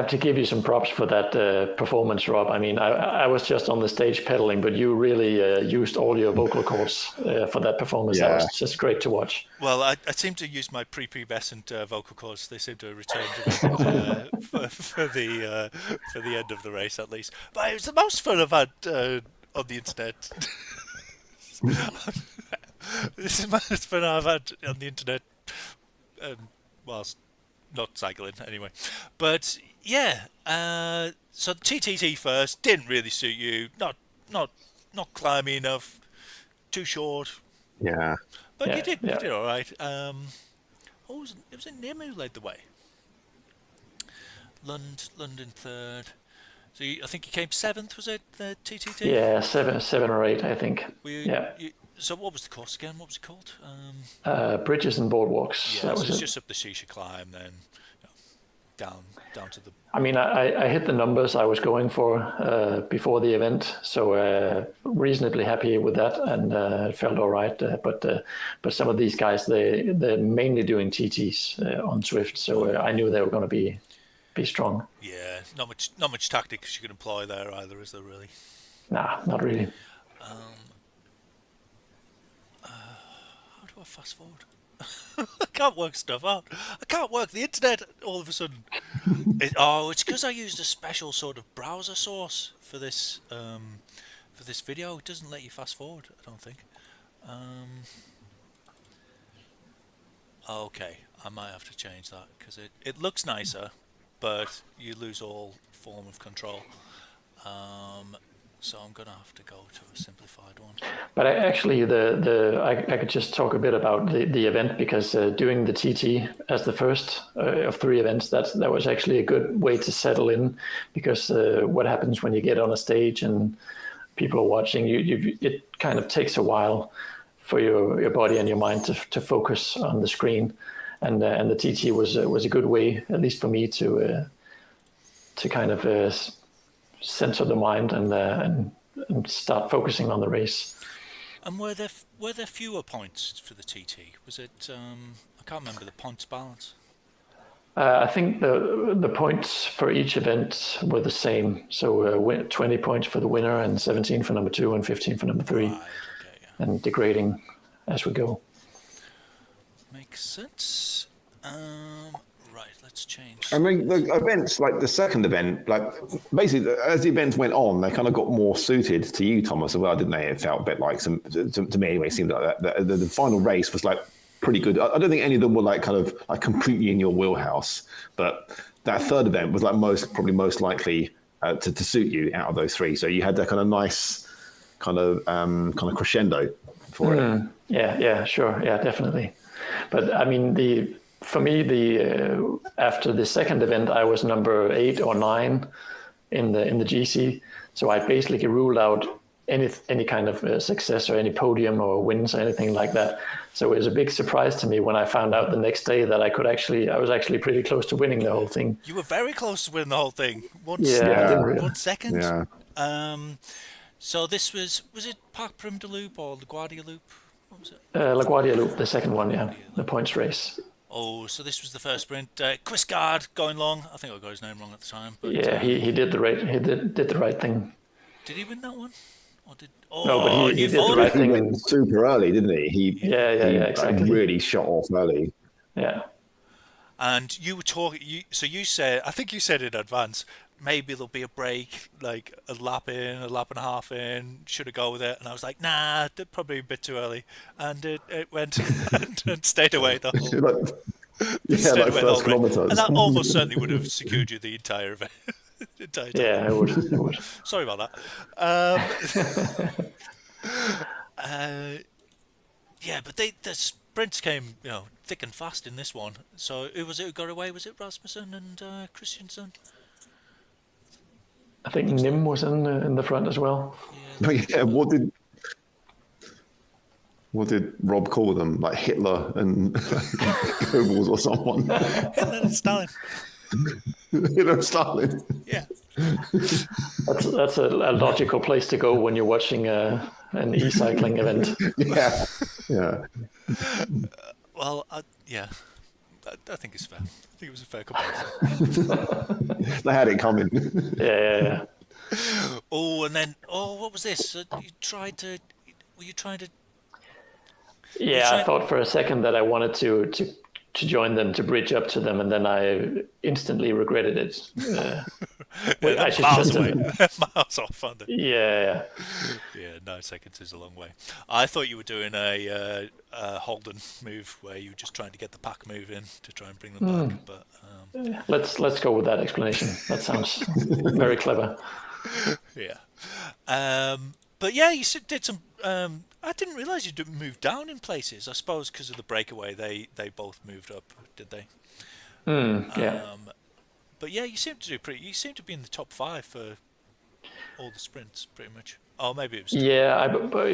to give you some props for that performance, Rob. I mean, I was just on the stage pedaling, but you really used all your vocal cords for that performance. Yeah. That was just great to watch. Well, I seem to use my prepubescent vocal cords. They seem to return to me for the end of the race, at least. But it was the most fun I've had on the internet. This is the most fun I've had on the internet, whilst not cycling anyway. But yeah, so the TTT first didn't really suit you. Not climby enough, too short. Yeah. But Yeah, you did yeah. all right. It was Nim who led the way. London third. So I think you came 7th, was it, the TTT? Yeah, seven or 8, I think. So what was the course again? What was it called? Bridges and boardwalks. Yeah, that so was it's it. just up the Shisha climb, then down to the... I mean, I hit the numbers I was going for before the event, so reasonably happy with that, and it felt all right. But some of these guys, they're mainly doing TTs on Zwift, so I knew they were going to be strong. Yeah, not much tactics you can employ there either, is there really? Nah, not really. How do I fast forward? I can't work stuff out. I can't work the internet all of a sudden. It's because I used a special sort of browser source for this video. It doesn't let you fast forward, I don't think. Okay, I might have to change that because it looks nicer, but you lose all form of control. So I'm gonna have to go to a simplified one. But I could just talk a bit about the event, because doing the TT as the first of 3 events, that was actually a good way to settle in, because what happens when you get on a stage and people are watching you, it kind of takes a while for your body and your mind to focus on the screen, and the TT was a good way, at least for me, to kind of center the mind and start focusing on the race. And were there fewer points for the TT? Was it? I can't remember the points balance. I think the points for each event were the same. So 20 points for the winner, and 17 for number 2, and 15 for number 3, Right, okay, yeah. and degrading as we go. Makes sense. Right, let's change. I mean, the events, like the second event, like basically as the events went on, they kind of got more suited to you, Thomas, as well, didn't they? It felt a bit like to me anyway. It seemed like that. The final race was like pretty good. I don't think any of them were like kind of like completely in your wheelhouse, but that third event was like probably most likely to suit you out of those 3. So you had that kind of nice kind of crescendo for it. Yeah, sure, yeah, definitely. But I mean, for me, after the second event, I was number 8 or 9 in the GC. So I basically ruled out any kind of success or any podium or wins or anything like that. So it was a big surprise to me when I found out the next day that I was actually pretty close to winning the whole thing. You were very close to winning the whole thing. One second. Yeah. So this was it Parc Prim de Loop or LaGuardia Loop? What was it? LaGuardia Loop, the second one, yeah, the points race. Oh, so this was the first sprint. Quisgard going long. I think I got his name wrong at the time. But, yeah, he did the right thing. Did he win that one? Or did? No, but he did the right thing. He went super early, didn't he? Yeah, exactly. Really shot off early. Yeah. And you were talking. So you said, I think you said in advance, maybe there'll be a break, like a lap in, a lap and a half in. Should I go with it? And I was like, nah, probably a bit too early. And it went and stayed away the whole. Like, yeah, Stayed like away the whole first race. kilometers. And that almost certainly would have secured you the entire event. Entire time. Yeah, I would. I would. Sorry about that. Yeah, but the sprints came, thick and fast in this one. So who was it who got away? Was it Rasmussen and Christensen? I think Nim was in the front as well. Oh, yeah, what did Rob call them? Like Hitler and Goebbels or someone? Hitler and Stalin. Hitler and Stalin. Yeah. That's a logical place to go when you're watching an e-cycling event. Yeah, yeah. Well, yeah, I think it's fair. I think it was a fair comparison. They had it coming. Yeah. Oh, and then what was this? Were you trying to? Yeah, I thought for a second that I wanted to join them, to bridge up to them, and then I instantly regretted it. I miles away. Miles off, aren't they? Yeah. Yeah, 9 seconds is a long way. I thought you were doing a Holden move where you were just trying to get the pack move in to try and bring them back. But Let's go with that explanation. That sounds very clever. Yeah. But yeah, you did some. I didn't realise you didn't move down in places. I suppose because of the breakaway, they both moved up, did they? Yeah. But yeah, you seem to do pretty. You seem to be in the top 5 for all the sprints, pretty much. Oh, maybe it was. Yeah, but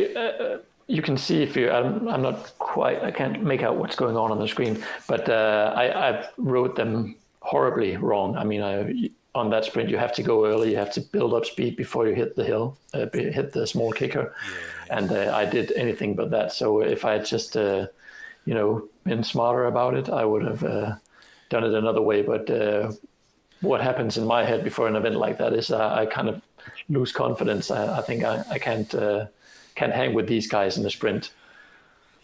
you can see if you. I'm not quite. I can't make out what's going on the screen, but I wrote them horribly wrong. I mean, on that sprint, you have to go early. You have to build up speed before you hit the hill, hit the small kicker. Yeah. And I did anything but that. So if I had just, been smarter about it, I would have done it another way. But what happens in my head before an event like that is I kind of lose confidence. I think I can't hang with these guys in the sprint.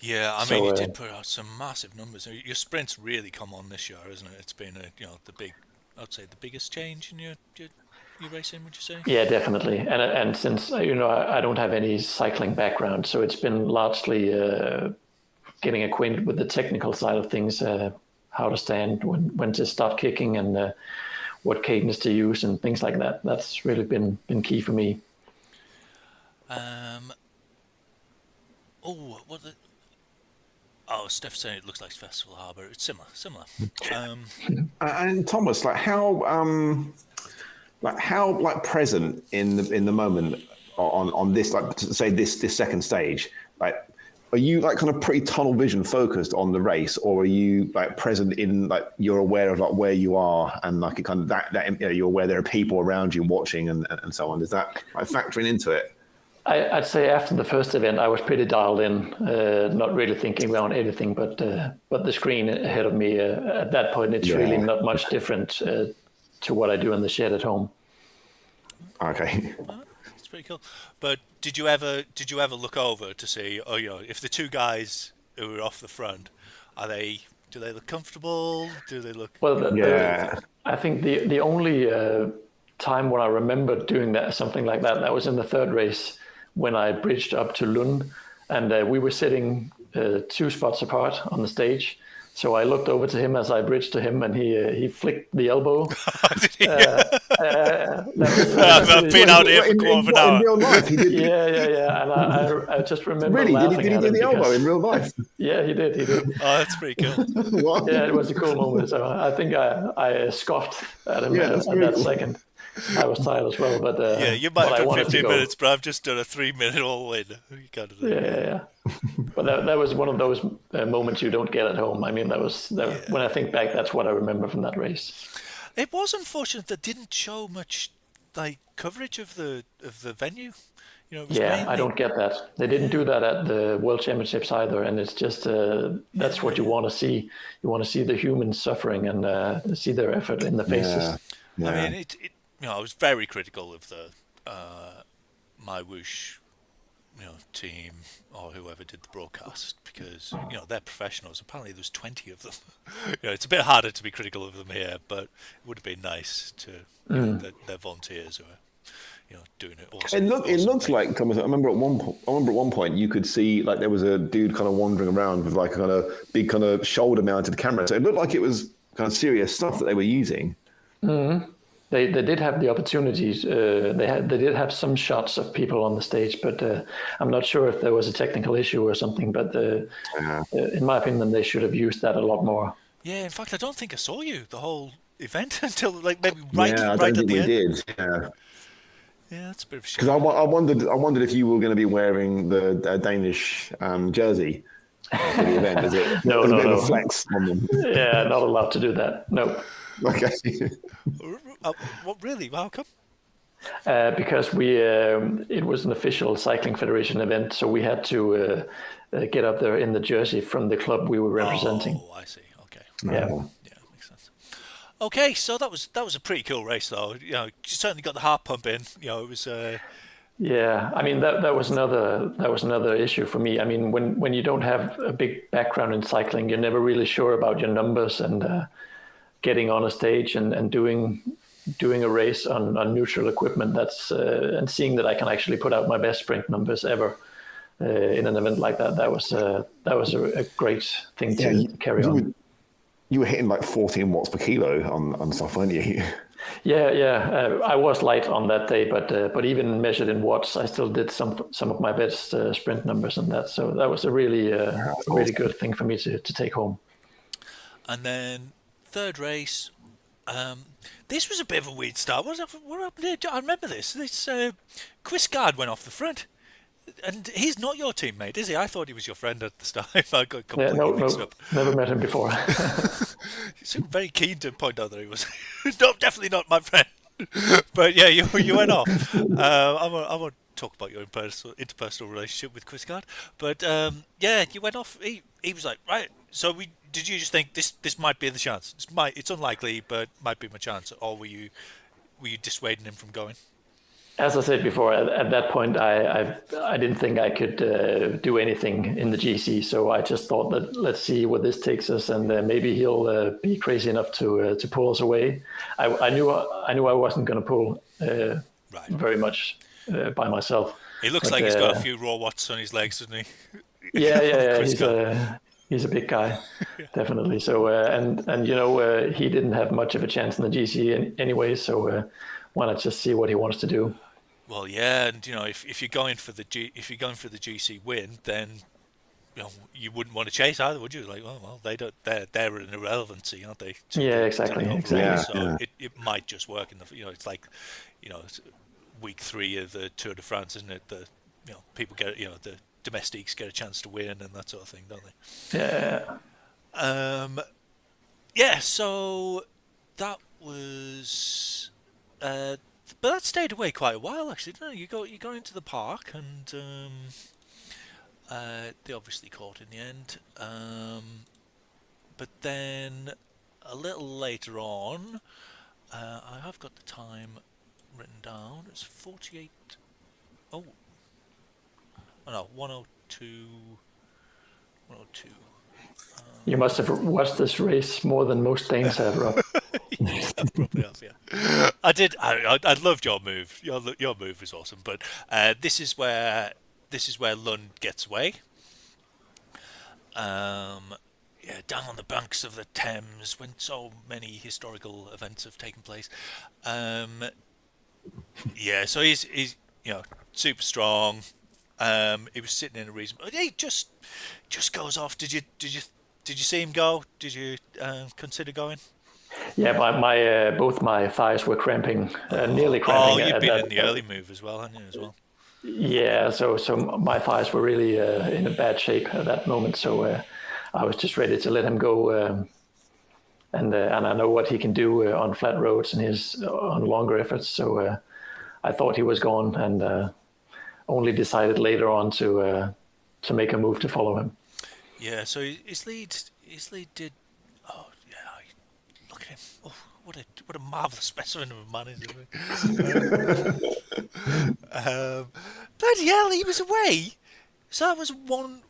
Yeah, I mean, you did put out some massive numbers. Your sprints really come on this year, isn't it? It's been I'd say the biggest change in your racing, would you say? Yeah, definitely. And since I don't have any cycling background, so it's been largely getting acquainted with the technical side of things, how to stand, when to start kicking, and what cadence to use, and things like that. That's really been key for me. Steph saying it looks like Festival Harbour. It's similar. And Thomas, how present in the moment on this, like, say this second stage, like, are you like kind of pretty tunnel vision focused on the race, or are you like present in, like, you're aware of like where you are, and like kind of that you're aware there are people around you watching and so on? Is that like factoring into it? I'd say after the first event, I was pretty dialed in, not really thinking around anything, but the screen ahead of me. At that point, it's really not much different to what I do in the shed at home. Okay. That's pretty cool. But did you ever look over to see, if the two guys who were off the front, do they look comfortable? Do they look? Well, I think the only time when I remember doing something like that was in the third race, when I bridged up to Lund, and we were sitting 2 spots apart on the stage. So I looked over to him as I bridged to him, and he flicked the elbow. I've been out here for a quarter of an hour. In real life, he did. Yeah. And I just remember Really? laughing Did he do the elbow in real life? Yeah, he did. Oh, that's pretty cool. What? Yeah, it was a cool moment. So I think I scoffed at him at that cool. second. I was tired as well, but you might have done 15 go. minutes, but I've just done a 3-minute all-in. Yeah. But that was one of those moments you don't get at home. I mean, when I think back, that's what I remember from that race. It was unfortunate that didn't show much like coverage of the venue. I don't get that. They didn't do that at the World Championships either, and it's just that's what you want to see. You want to see the humans suffering and see their effort in the faces. Yeah. I mean, I was very critical of the My Whoosh team or whoever did the broadcast, because they're professionals. Apparently there's 20 of them. It's a bit harder to be critical of them here, but it would have been nice to they're volunteers who are doing it. Awesome, It looked like, Thomas. I remember at one point you could see like there was a dude kind of wandering around with like a kind of big kind of shoulder mounted camera. So it looked like it was kind of serious stuff that they were using. They did have the opportunities. They did have some shots of people on the stage, but I'm not sure if there was a technical issue or something. But in my opinion, they should have used that a lot more. Yeah, in fact, I don't think I saw you the whole event until like maybe I don't right at think the we end. did. Yeah. Yeah, that's a bit of a shame. Because I wondered if you were going to be wearing the Danish jersey for the event. Is it? No, a bit no. of a flex on them. Yeah, not allowed to do that. No. Okay. What really? How come? Because it was an official cycling federation event, so we had to get up there in the jersey from the club we were representing. Oh, I see. Okay. Yeah. Yeah, makes sense. Okay, so that was a pretty cool race, though. You certainly got the heart pumping. It was. Yeah, I mean that was another issue for me. I mean, when you don't have a big background in cycling, you're never really sure about your numbers, and getting on a stage and doing a race on neutral equipment. That's and seeing that I can actually put out my best sprint numbers ever in an event like that. That was a great thing to carry on. You were hitting like 14 watts per kilo on stuff, weren't you? Yeah. I was light on that day, but even measured in watts, I still did some of my best sprint numbers on that. So that was a really really good thing for me to take home. And then third race. This was a bit of a weird start. What happened there? I remember this. This Quisgard went off the front. And he's not your teammate, is he? I thought he was your friend at the start. I got completely mixed up. Never met him before. He seemed very keen to point out that he was no, definitely not my friend. But yeah, you went off. I won't talk about your interpersonal relationship with Quisgard. But yeah, you went off. He was like, right. So did you just think this might be the chance? It's unlikely, but might be my chance. Or were you dissuading him from going? As I said before, at that point, I didn't think I could do anything in the GC, so I just thought that let's see where this takes us, and maybe he'll be crazy enough to pull us away. I knew I wasn't going to pull very much by myself. He looks like he's got a few raw watts on his legs, doesn't he? Yeah. He's a big guy, definitely. So and he didn't have much of a chance in the GC anyway, so why not just see what he wants to do? Well, yeah, and if you're going for the GC win, then you wouldn't want to chase either, would you? Like, well, they don't. They're an irrelevancy, aren't they? Exactly. So it might just work in the. It's like, it's week 3 of the Tour de France, isn't it? The people get the domestics get a chance to win and that sort of thing, don't they? Yeah. Yeah. So that was. But that stayed away quite a while, actually, didn't it? You go into the park, and they obviously caught in the end. But then a little later on, I have got the time written down. It's 48. Oh no, 102. 102. You must have watched this race more than most Danes have, Rob. Yeah, probably have, yeah. I did. I loved your move. Your move was awesome. But this is where Lund gets away. Yeah, down on the banks of the Thames, when so many historical events have taken place. Yeah, so he's super strong. He was sitting in a reason. He just goes off. Did you see him go? Did you consider going? Yeah, both my thighs were cramping, nearly cramping. Oh, you've been in the early move as well, haven't you? As well. Yeah, so my thighs were really in a bad shape at that moment. So I was just ready to let him go, and I know what he can do on flat roads and on longer efforts. So I thought he was gone, and only decided later on to make a move to follow him. Yeah, so his lead did. Oh yeah, look at him. Oh, what a marvelous specimen of a man is. Bloody hell, he was away. So that was 1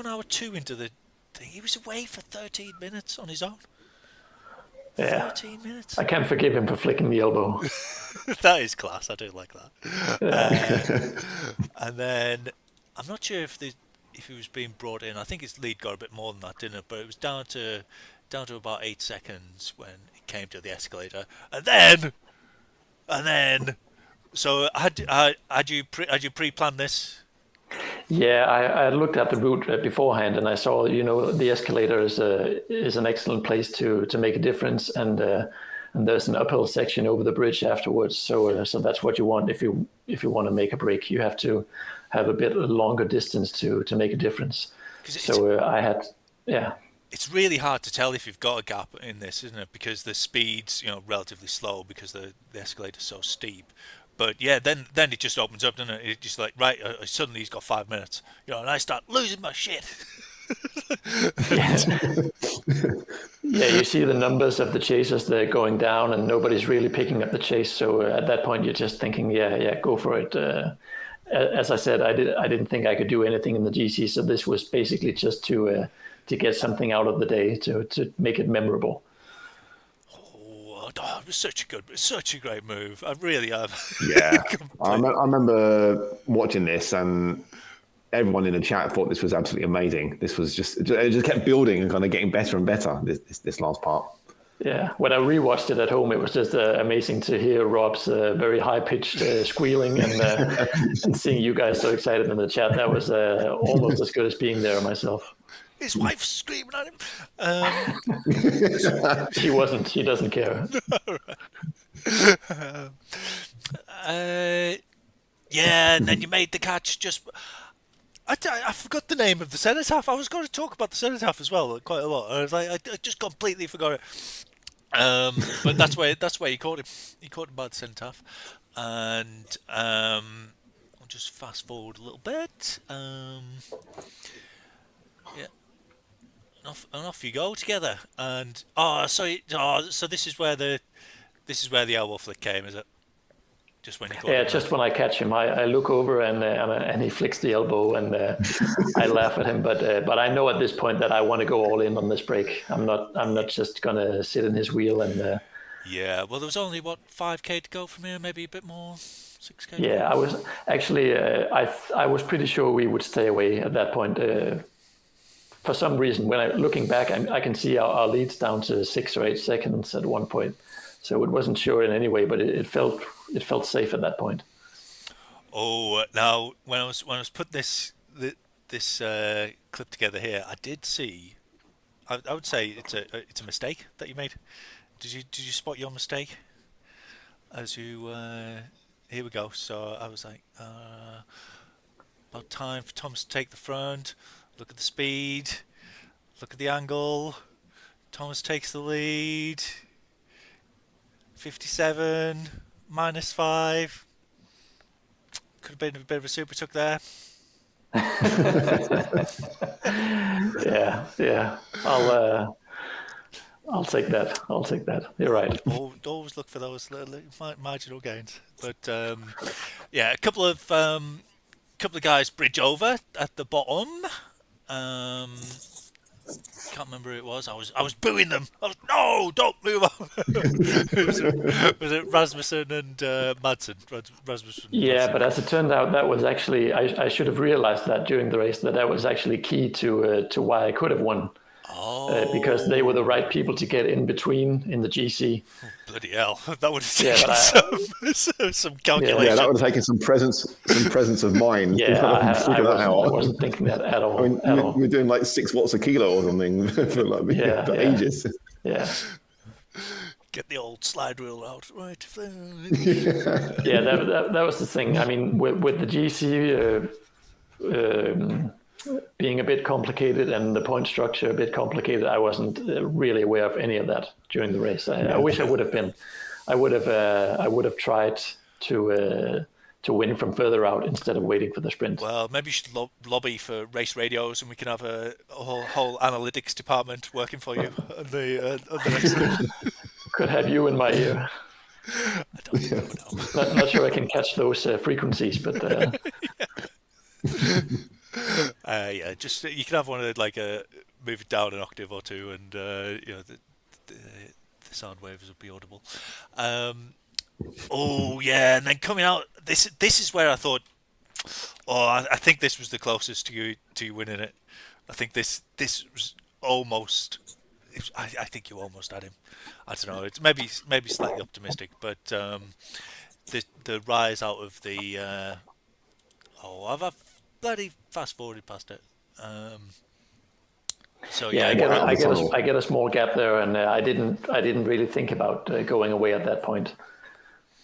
hour 2 into the thing. He was away for 13 minutes on his own. Yeah. 13 minutes. I can't forgive him for flicking the elbow. That is class. I do like that. And then I'm not sure if he was being brought in. I think his lead got a bit more than that, didn't it? But it was down to about 8 seconds when it came to the escalator, and then. So had you pre-planned this? Yeah, I looked at the route beforehand, and I saw, the escalator is an excellent place to make a difference, and there's an uphill section over the bridge afterwards. So that's what you want if you want to make a break. You have to have a bit longer distance to make a difference. It's really hard to tell if you've got a gap in this, isn't it? Because the speed's relatively slow because the escalator's so steep. But yeah, then it just opens up, doesn't it? It's just like, right, suddenly he's got 5 minutes, and I start losing my shit. Yeah, you see the numbers of the chasers, they're going down, and nobody's really picking up the chase. So at that point, you're just thinking, yeah, go for it. As I said, I didn't think I could do anything in the GC, so this was basically just to get something out of the day to make it memorable. It was such a great move. I really am. Yeah, I remember watching this, and everyone in the chat thought this was absolutely amazing. This was it just kept building and kind of getting better and better. This last part. Yeah, when I rewatched it at home, it was just amazing to hear Rob's very high-pitched squealing and seeing you guys so excited in the chat. That was almost as good as being there myself. His wife's screaming at him. She wasn't. She doesn't care. Yeah, and then you made the catch. I forgot the name of the cenotaph. I was going to talk about the cenotaph as well, quite a lot. I was like, I just completely forgot it. But that's where he caught him. He caught him by the cenotaph, and I'll just fast forward a little bit. Yeah. And off you go together, and so this is where the elbow flick came, is it? Just when you caught him, just when I catch him, I look over and he flicks the elbow, and I laugh at him. But I know at this point that I want to go all in on this break. I'm not just gonna sit in his wheel and. Yeah, well, there was only 5k to go from here, maybe a bit more, 6k. Yeah, I was actually I was pretty sure we would stay away at that point. For some reason, when looking back, I can see our leads down to 6 or 8 seconds at one point. So it wasn't sure in any way, but it felt safe at that point. Oh, now when I was putting this clip together here, I did see. I would say it's a mistake that you made. Did you spot your mistake? As you here we go. So I was like, about time for Thomas to take the front. Look at the speed. Look at the angle. Thomas takes the lead. 57 -5. Could have been a bit of a super tuck there. Yeah. I'll take that. You're right. Always look for those little marginal gains. But yeah, a couple of guys bridge over at the bottom. Can't remember who it was. I was booing them. No, don't move on. was it Rasmussen and Madsen? Rasmussen. Yeah, Madsen. but as it turned out, that was actually I should have realized that during the race that was actually key to why I could have won. Because they were the right people to get in between in the GC. Bloody hell! That would have taken some calculation. Yeah, that would have taken some presence of mind. Yeah, I wasn't thinking that at all. I mean, you were doing like 6 watts a kilo or something for ages. Yeah. Get the old slide rule out, right? Yeah, that was the thing. I mean, with the GC. Being a bit complicated and the point structure a bit complicated, I wasn't really aware of any of that during the race. I wish I would have been. I would have tried to to win from further out instead of waiting for the sprint. Well, maybe you should lobby for race radios, and we can have a whole analytics department working for you on the next one. Could have you in my ear. I don't know. Not sure I can catch those frequencies, but yeah, just you can have one of like move it down an octave or two, and the sound waves will be audible. Oh yeah, and then coming out, this is where I thought, I think this was the closest to you winning it. I think this was almost. I think you almost had him. I don't know. It's maybe slightly optimistic, but the rise out of the I've bloody fast forwarded past it. So yeah, I get a small gap there, and I didn't really think about going away at that point.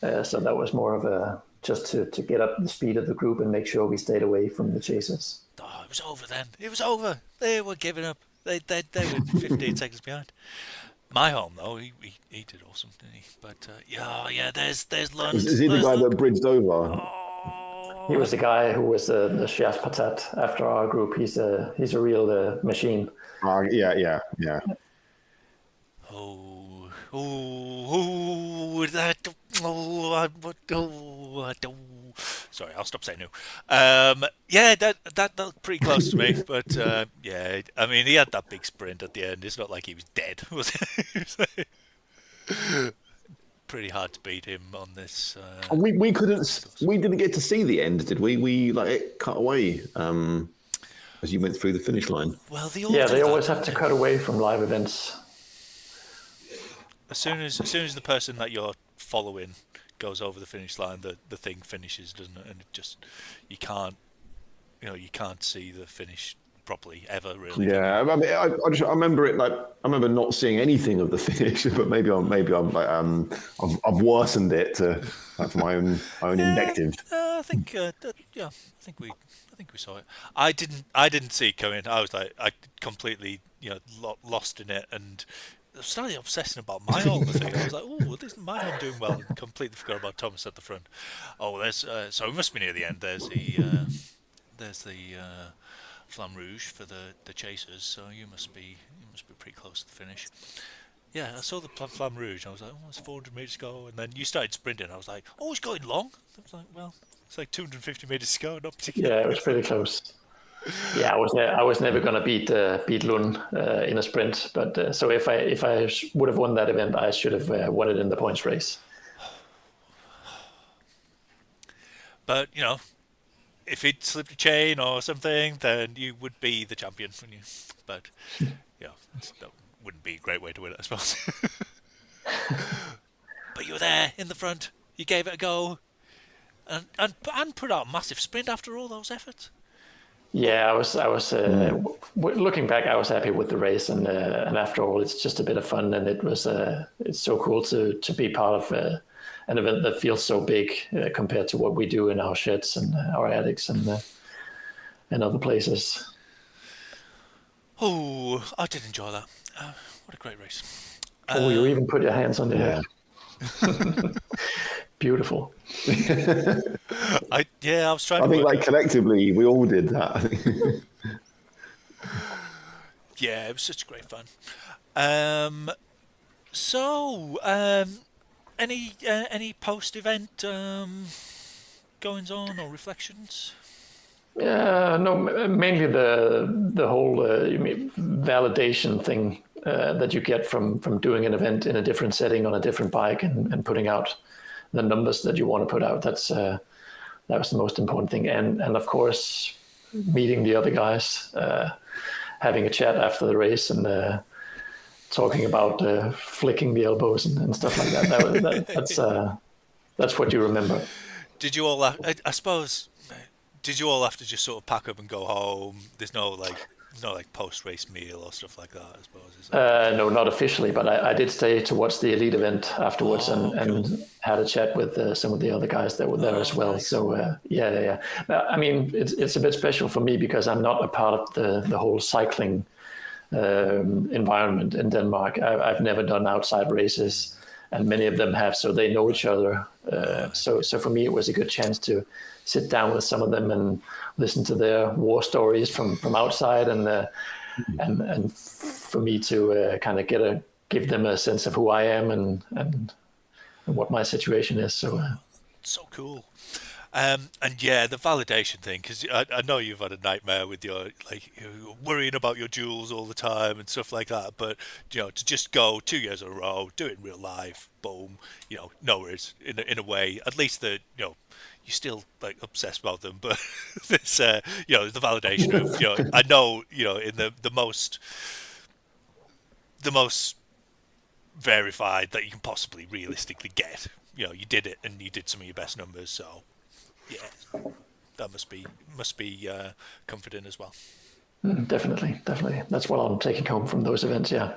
So that was more of a just to get up the speed of the group and make sure we stayed away from the chasers. Oh, it was over then. It was over. They were giving up. They were 15 seconds behind. My home though, he did awesome, didn't he? But yeah. There's Lund. Is he the guy that bridged over? Oh. He was the guy who was the Chef Patat after our group. He's a real machine. Yeah. Sorry, I'll stop saying no. Yeah, that looked pretty close to me, but yeah, I mean, he had that big sprint at the end. It's not like he was dead, was it? Pretty hard to beat him on this. We didn't get to see the end, did we? We like it cut away as you went through the finish line. Well, they always have to cut away from live events. As soon as the person that you're following goes over the finish line, the thing finishes, doesn't it? And it just you can't see the finish properly ever, really. Yeah, I mean, I remember it like I remember not seeing anything of the finish, but maybe I'm like I've worsened it to for my own invective. I think we saw it. I didn't see it coming. I was like I completely lost in it and. I started obsessing about my home. I was like, "Oh, this is my home doing well." And completely forgot about Thomas at the front. Oh, there's so we must be near the end. There's the Flamme Rouge for the chasers. So you must be pretty close to the finish. Yeah, I saw the Flamme Rouge. I was like, "Oh, it's 400 meters to go." And then you started sprinting. I was like, "Oh, it's going long." I was like, "Well, it's like 250 meters to go, not particularly." Yeah, it was pretty close. Yeah, I was never going to beat Lund in a sprint, but so if I would have won that event, I should have won it in the points race. But if he'd slipped a chain or something, then you would be the champion, wouldn't you? But that wouldn't be a great way to win it, I suppose. But you were there in the front. You gave it a go, and put out a massive sprint after all those efforts. Yeah, I was looking back, I was happy with the race, and after all, it's just a bit of fun, and it's so cool to be part of an event that feels so big compared to what we do in our sheds and our attics and other places. Oh, I did enjoy that. What a great race! You even put your hands on the head. Beautiful. I was trying. I think like collectively we all did that. Yeah, it was such great fun. So any post-event goings on or reflections? No, mainly the whole validation thing that you get from doing an event in a different setting on a different bike and putting out the numbers that you want to put out. That was the most important thing. And of course, meeting the other guys, having a chat after the race and talking about flicking the elbows and stuff like that. That's what you remember. Did you all, I suppose, did you all have to just sort of pack up and go home? There's no post-race meal or stuff like that, I suppose. Is that... No, not officially, but I did stay to watch the Elite event afterwards and had a chat with some of the other guys that were there as well. Nice. So yeah. I mean, it's a bit special for me because I'm not a part of the whole cycling environment in Denmark. I've never done outside races. and many of them have, so they know each other. So for me, it was a good chance to sit down with some of them and listen to their war stories from outside, and for me to kind of give them a sense of who I am and what my situation is. So cool. And yeah, the validation thing, because I know you've had a nightmare with your you're worrying about your duels all the time and stuff like that. But to just go 2 years in a row, do it in real life, boom, no worries. In a way, at least you're still like obsessed about them, but this the validation of I know in the most verified that you can possibly realistically get. You did it, and you did some of your best numbers, so. Yeah, that must be comforting as well. Definitely. That's what I'm taking home from those events. Yeah.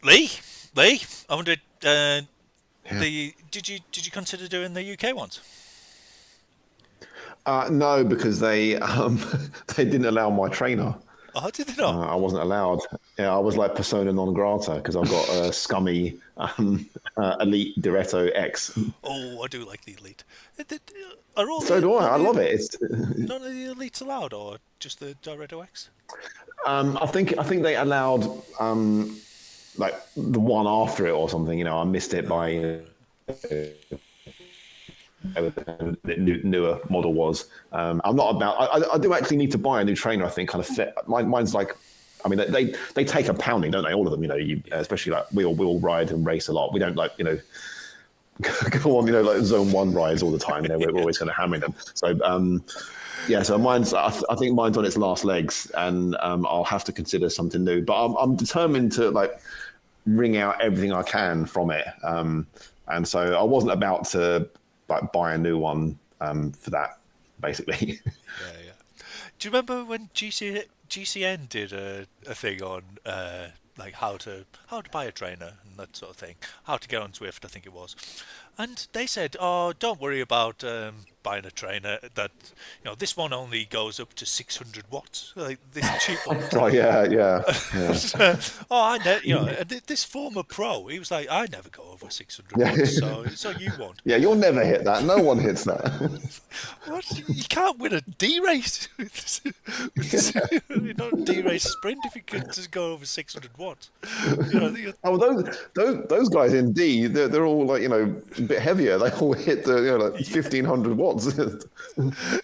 Lee, I wondered, did you consider doing the UK ones? No, because they they didn't allow my trainer. Oh, did they not? I wasn't allowed. Yeah, I was like persona non grata because I've got a scummy Elite Diretto X. Oh, I do like the Elite. Are all so do I. I love it. It's none of the Elites allowed, or just the Diretto X? I think they allowed like the one after it or something. I missed it by. The newer model was. I'm not about. I do actually need to buy a new trainer. I think kind of fit. Mine's like. I mean, they take a pounding, don't they? All of them, especially like we all ride and race a lot. We don't like go on, like zone 1 rides all the time. We're always kind of hammering them. So so mine's. I think mine's on its last legs, and I'll have to consider something new. But I'm determined to like wring out everything I can from it. And so I wasn't about to like buy a new one for that, basically. Yeah. Do you remember when GCN did a thing on like how to buy a trainer and that sort of thing, how to get on Zwift, I think it was, and they said, "Oh, don't worry about buying a trainer. That this one only goes up to 600 watts. Like this cheap one." Oh yeah. I this former pro, he was like, "I never go over 600 watts, so you won't." Yeah, you'll never hit that. No one hits that. What? You can't win a D race. Not a D race sprint if you could just go over 600 watts. Those guys in D, they're all like a bit heavier. They all hit the like 1500 watts.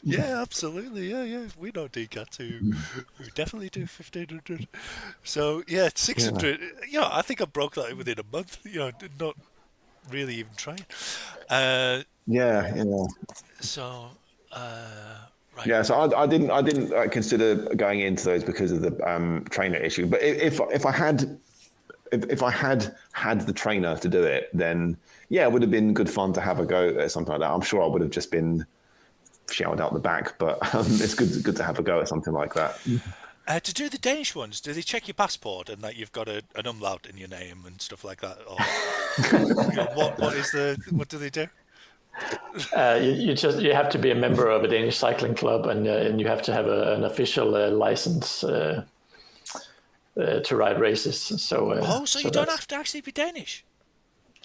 Yeah, absolutely. Yeah. We know D-Cats who definitely do 1500. So yeah, 600. I think I broke that within a month. Not really even trying. So. Right. Yeah, so I didn't consider going into those because of the trainer issue. But if I had the trainer to do it, then it would have been good fun to have a go at something like that. I'm sure I would have just been shouted out the back, but it's good to have a go at something like that. To do the Danish ones, do they check your passport and that you've got an umlaut in your name and stuff like that? Or what do they do? You have to be a member of a Danish cycling club, and you have to have an official license to ride races. So you don't have to actually be Danish.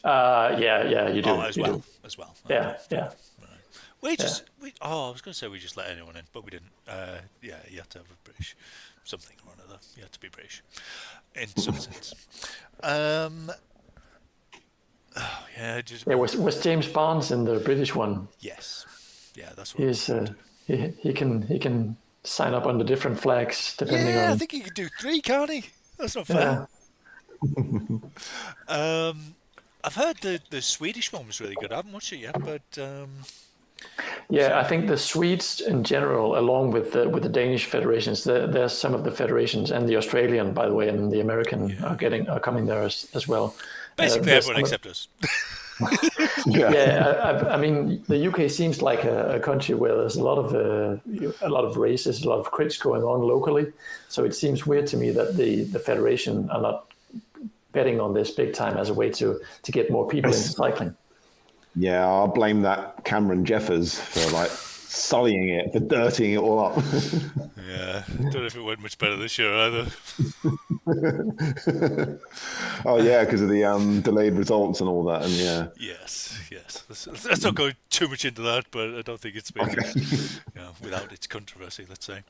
Yeah, you do. As well. Yeah. I was going to say we just let anyone in, but we didn't. You have to have a British something or another. You have to be British in some sense. Was James Barnes in the British one? Yes. Yeah, that's what he can sign up under different flags depending on. I think he could do 3, can't he? That's not fair. I've heard the Swedish one was really good. I haven't watched it yet, but I think the Swedes in general, along with the Danish federations, there's some of the federations, and the Australian, by the way, and the American are coming there as well. Basically, everyone except us. I mean, the UK seems like a country where there's a lot of races, a lot of crits going on locally. So it seems weird to me that the federation are not betting on this big time as a way to get more people into cycling. Yeah, I'll blame that Cameron Jeffers for like sullying it, for dirtying it all up. Yeah, don't know if it went much better this year either. Oh yeah, because of the delayed results and all that, and yeah. Yes. Let's not go too much into that, but I don't think it's been without its controversy. Let's say.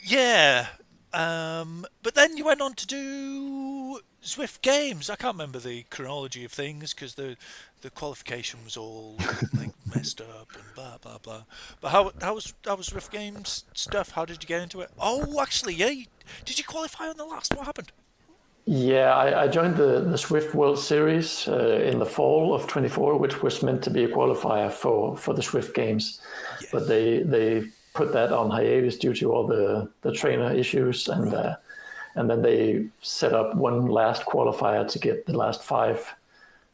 Yeah. But then you went on to do Zwift Games. I can't remember the chronology of things because the qualification was all like messed up and blah blah blah. But how was Zwift Games stuff? How did you get into it? Oh, actually, yeah. Did you qualify on the last? What happened? Yeah, I joined the Swift World Series in the fall of 24, which was meant to be a qualifier for the Swift Games, Yes. but they put that on hiatus due to all the trainer issues, and then they set up one last qualifier to get the last 5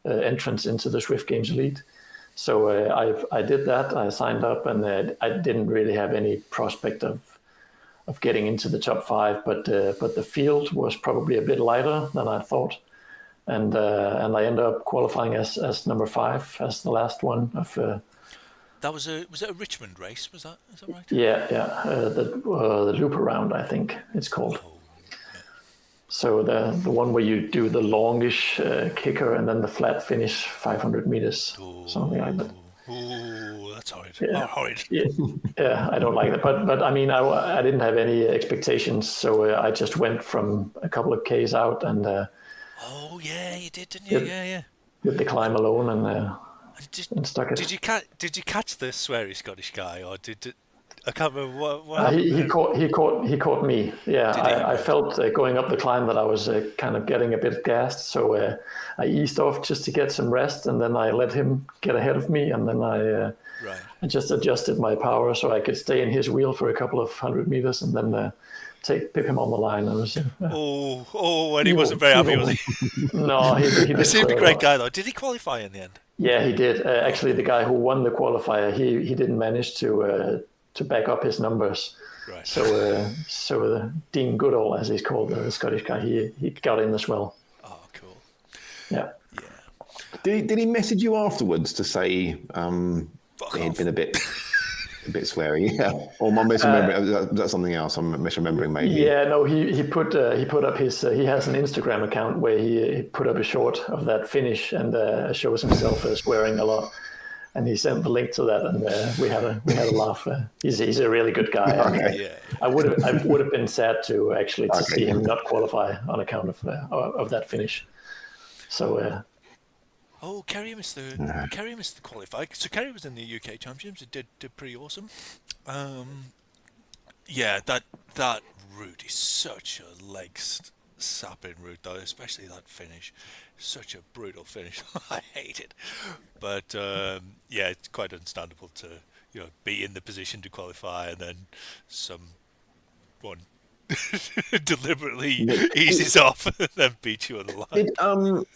entrants into the Zwift Games Elite. So I did that. I signed up, and I didn't really have any prospect of getting into the top 5, but the field was probably a bit lighter than I thought, and I ended up qualifying as number 5 as the last one of. Was it a Richmond race? Is that right? Yeah, the loop around, I think it's called. Oh, yeah. So the one where you do the longish kicker and then the flat finish 500 meters, something like that. Oh, that's horrid. Yeah. Oh, horrid. Yeah, I don't like that. But I mean, I didn't have any expectations, so I just went from a couple of Ks out and. Oh yeah, you did, didn't you? Yeah. Did the climb alone and stuck it. Did you catch the sweary Scottish guy, or did it? I can't remember what he caught me. Yeah, I felt going up the climb that I was kind of getting a bit gassed, so I eased off just to get some rest, and then I let him get ahead of me, and then I just adjusted my power so I could stay in his wheel for a couple of 100 meters, and then pip him on the line. And was, and he wasn't very happy, was he? No, he He seemed a great guy though. Did he qualify in the end? Yeah, he did. Actually, the guy who won the qualifier, he didn't manage to back up his numbers. Right. So Dean Goodall, as he's called, the Scottish guy, he got in as well. Oh, cool. Yeah. Did he message you afterwards to say he'd been a bit sweary? Yeah. Or am I misremembering? That's something else. I'm misremembering maybe. Yeah. No. He put up his. He has an Instagram account where he put up a short of that finish and shows himself swearing a lot. And he sent the link to that, and we had a laugh. He's a really good guy. Okay. I would have been sad to see him not qualify on account of that finish. So. Kerry missed the qualify. So Kerry was in the UK Championships. It did pretty awesome. That route is such a leg-sapping route, though, especially that finish. Such a brutal finish. I hate it. But it's quite understandable to be in the position to qualify, and then someone deliberately eases off and then beats you on the line.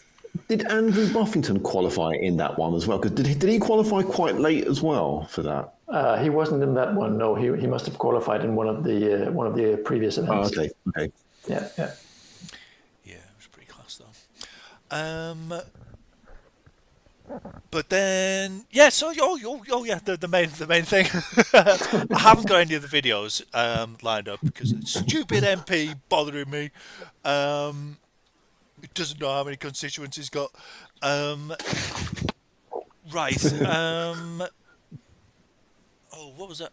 Did Andrew Buffington qualify in that one as well? Because did he qualify quite late as well for that? He wasn't in that one. No, he must have qualified in one of the previous events. Oh, okay. Yeah. Yeah, it was pretty class though. But then the main thing. I haven't got any of the videos lined up because it's stupid MP bothering me. It doesn't know how many constituents he's got. Right. What was it?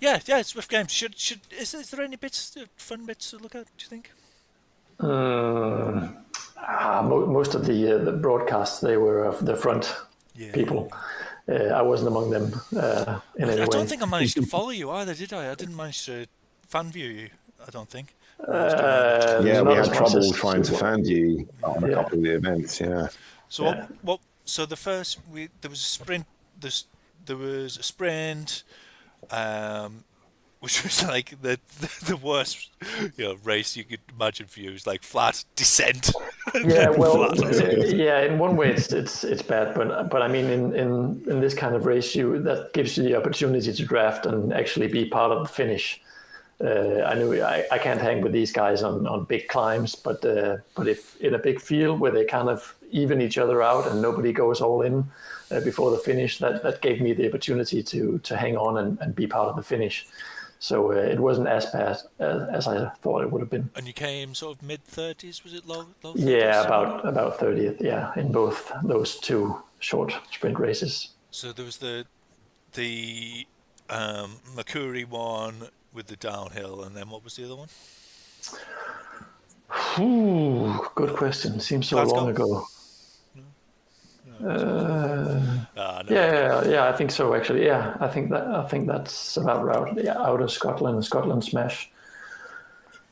It's Swift Games. Is there any fun bits to look at? Do you think? Most of the broadcasts, they were the front people. I wasn't among them in any way. I don't think I managed to follow you either, did I? I didn't manage to fan view you. I don't think. We had trouble trying to fan you on a couple of the events. Yeah. So what? So the first there was a sprint. There was a sprint, which was like the worst race you could imagine for you. It was like flat descent. Yeah, well, in one way it's bad, but I mean in this kind of race that gives you the opportunity to draft and actually be part of the finish. I knew I can't hang with these guys on big climbs, but if in a big field where they kind of even each other out and nobody goes all in before the finish, that gave me the opportunity to hang on and be part of the finish. So it wasn't as bad as I thought it would have been. And you came sort of mid-30s, was it low 30s? Yeah, about 30th, yeah, in both those two short sprint races. So there was the Makuri one with the downhill, and then what was the other one? Ooh, good question. Seems so Glasgow? long ago. No. Yeah, I think so. Actually, yeah, I think that's about right. Yeah, out of Scotland Smash.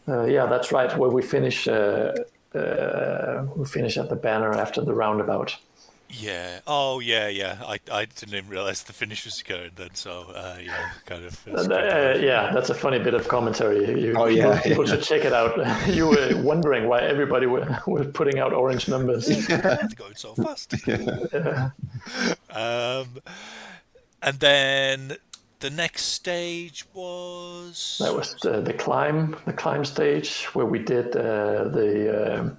Yeah, that's right. Where we finish at the banner after the roundabout. Yeah. Oh, yeah. I didn't even realise the finish was occurring then. So yeah, kind of. Yeah, that's a funny bit of commentary. People should check it out. You were wondering why everybody were putting out orange numbers. They're going so fast. And then the next stage was... That was the climb stage where we did the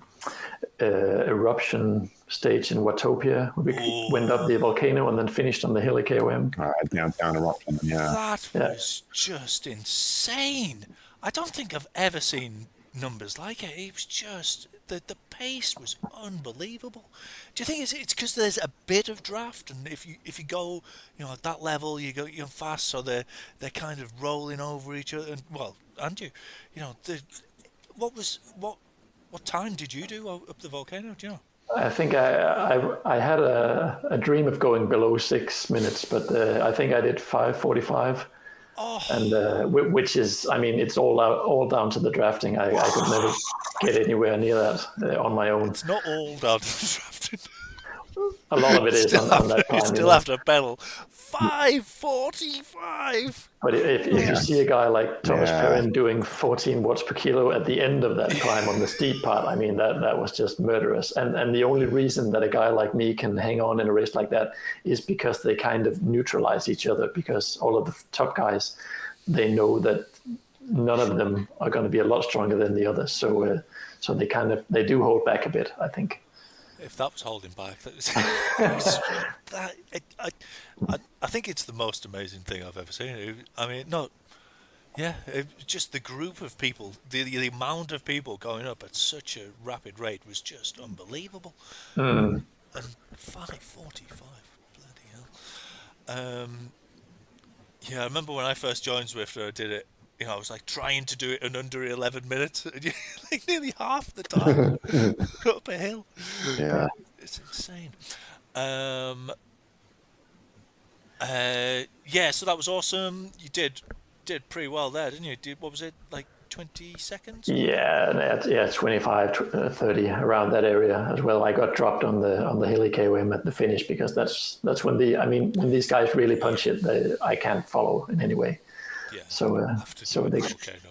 eruption stage in Watopia. We went up the volcano and then finished on the hilly KOM. Down eruption, yeah. That was just insane. I don't think I've ever seen numbers like it. It was just... The pace was unbelievable. Do you think it's because there's a bit of draft, and if you go at that level, you're fast, so they're kind of rolling over each other, and what time did you do up the volcano? Do you know? I think I had a dream of going below 6 minutes, but I think I did 5:45. Oh. And which is, I mean, it's all down to the drafting. I could never get anywhere near that on my own. It's not all down to the drafting. A lot of it is on that time. You still have to pedal 5:45. But if you see a guy like Thomas Perrin doing 14 watts per kilo at the end of that climb on the steep part, I mean, that was just murderous. And the only reason that a guy like me can hang on in a race like that is because they kind of neutralize each other, because all of the top guys, they know that none of them are going to be a lot stronger than the others. So they do hold back a bit, I think. If that was holding back, I think it's the most amazing thing I've ever seen. I mean, just the group of people, the amount of people going up at such a rapid rate was just unbelievable. And 5:45, bloody hell. Yeah, I remember when I first joined Zwift, I did it. I was like trying to do it in under 11 minutes, and like nearly half the time up a hill. Yeah, it's insane. So that was awesome. You did pretty well there, didn't you? What was it, like 20 seconds? Yeah, 25, 30, around that area as well. I got dropped on the hilly KOM at the finish, because that's when when these guys really punch it, I can't follow in any way. Yeah. So they. Okay, no.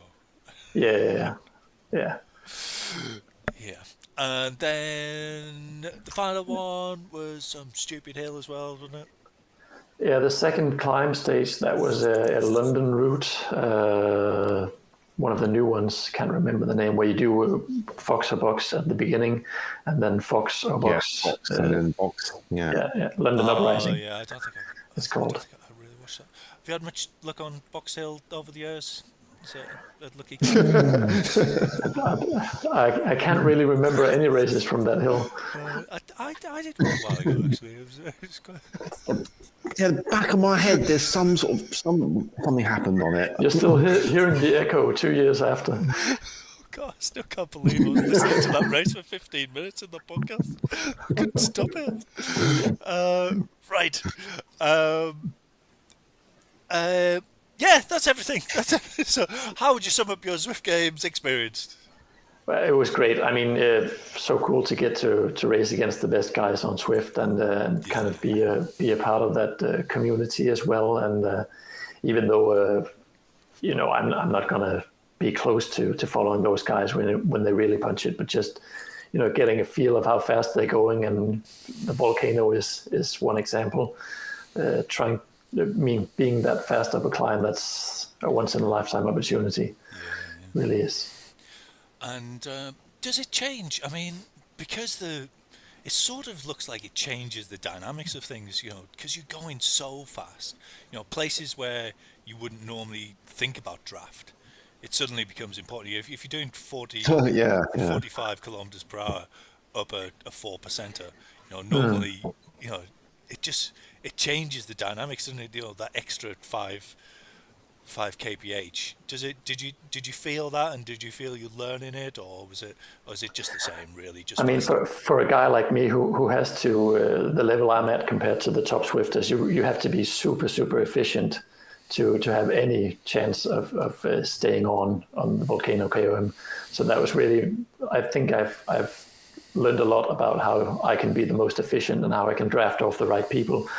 Yeah. Yeah. And then the final one was some stupid hill as well, wasn't it? Yeah, the second climb stage, that was a London route, one of the new ones, can't remember the name, where you do Fox or Box at the beginning, and then Fox or Box. Yeah, Fox and then Box. Yeah. London Uprising. Yeah, I don't think it's called. I really watched that. Have you had much luck on Box Hill over the years? Is it a lucky? I can't really remember any races from that hill. I did one a while ago, actually. It was quite... Yeah, the back of my head, there's something happened on it. You're still hearing the echo 2 years after. God, I still can't believe I was listening to that race for 15 minutes in the podcast. I couldn't stop it. Right. Yeah, that's everything. So, how would you sum up your Zwift Games experience? Well, it was great. I mean, so cool to get to race against the best guys on Zwift and kind of be a part of that community as well. And even though I'm not gonna be close to following those guys when they really punch it, but just getting a feel of how fast they're going, and the volcano is one example. Being that fast up a climb, that's a once in a lifetime opportunity. Yeah. Really is. And does it change? I mean, because it sort of looks like it changes the dynamics of things, because you're going so fast. Places where you wouldn't normally think about draft, it suddenly becomes important. If you're doing 40, Yeah, yeah. 45 kilometers per hour up a 4%er, normally, it just it changes the dynamics, doesn't it? That extra five kph. Did you feel that, and did you feel you're learning it, or is it just the same, really? Just I mean, for a guy like me who has to the level I'm at compared to the top Swifters, you have to be super efficient to have any chance of staying on the Volcano KOM. So that was really, I think I've learned a lot about how I can be the most efficient and how I can draft off the right people.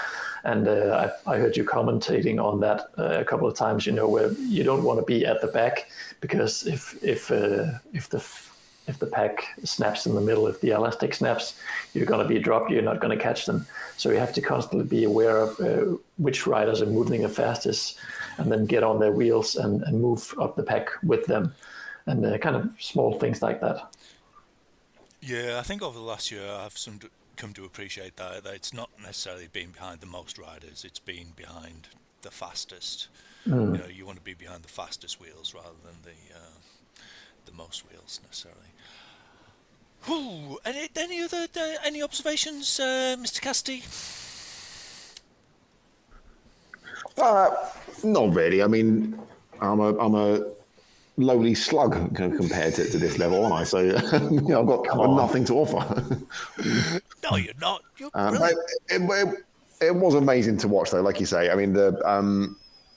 And I heard you commentating on that a couple of times, where you don't want to be at the back, because if the pack snaps in the middle, if the elastic snaps, you're going to be dropped, you're not going to catch them. So you have to constantly be aware of which riders are moving the fastest, and then get on their wheels and move up the pack with them, and kind of small things like that. Yeah, I think over the last year I've come to appreciate that it's not necessarily being behind the most riders, it's being behind the fastest. You want to be behind the fastest wheels rather than the most wheels necessarily. Ooh, any observations, Mr. Cassidy? Not really. I mean, I'm a lowly slug compared to this level, aren't I? So I've got nothing to offer. No, you're not. You're brilliant. It was amazing to watch, though. Like you say, I mean,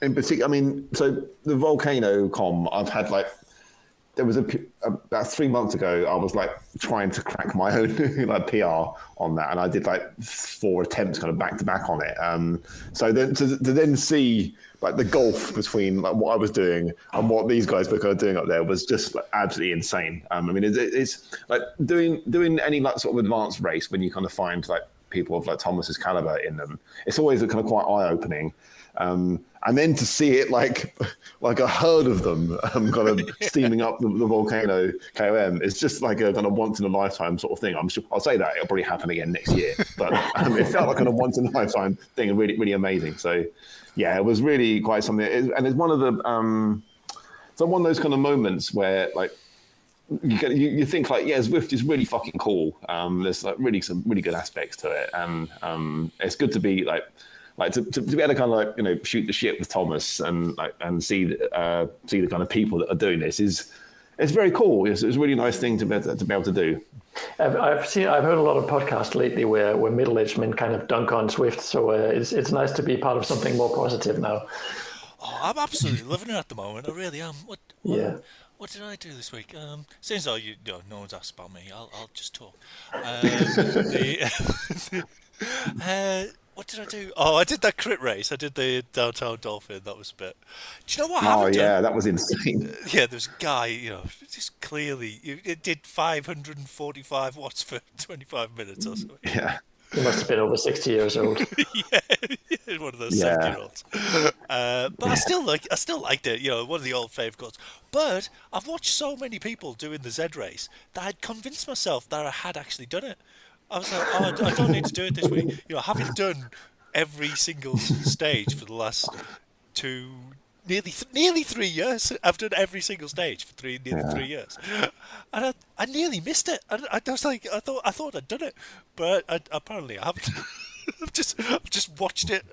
in particular, I mean, so the Volcano Com, I've had there was about 3 months ago, I was trying to crack my own PR on that, and I did 4 attempts kind of back to back on it. So then to then see the gulf between what I was doing and what these guys were kind of doing up there was just absolutely insane. I mean, it's doing any sort of advanced race when you kind of find people of Thomas's caliber in them. It's always kind of quite eye opening. And then to see it like a herd of them kind of steaming up the Volcano KOM is just a kind of once in a lifetime sort of thing. I'll say that it'll probably happen again next year, but it felt like kind of once in a lifetime thing, and really, really amazing. So yeah, it was really quite something. And it's one of the so one of those kind of moments where you think Zwift is really fucking cool. There's really some really good aspects to it, and it's good to be to be able to kind of shoot the shit with Thomas and see the kind of people that are doing this it's very cool. It's a really nice thing to be able to do. I've heard a lot of podcasts lately where middle-aged men kind of dunk on Zwift, so it's nice to be part of something more positive now. Oh, I'm absolutely loving it at the moment. I really am. What did I do this week? Since no one's asked about me, I'll just talk. What did I do? Oh, I did that crit race. I did the downtown Dolphin. That was a bit. Do you know what? Oh yeah, that was insane. Yeah, there's a guy. Just clearly, it did 545 watts for 25 minutes or something. Yeah. He must have been over 60 years old. Yeah, one of those 70-year-olds. But I still liked it. One of the old fave quotes. But I've watched so many people doing the Z race that I'd convinced myself that I had actually done it. I was like, I don't need to do it this week. Having done every single stage for the last nearly 3 years. I've done every single stage for nearly 3 years, and I nearly missed it. I was like, I thought I'd done it, but apparently I haven't. I've just watched it.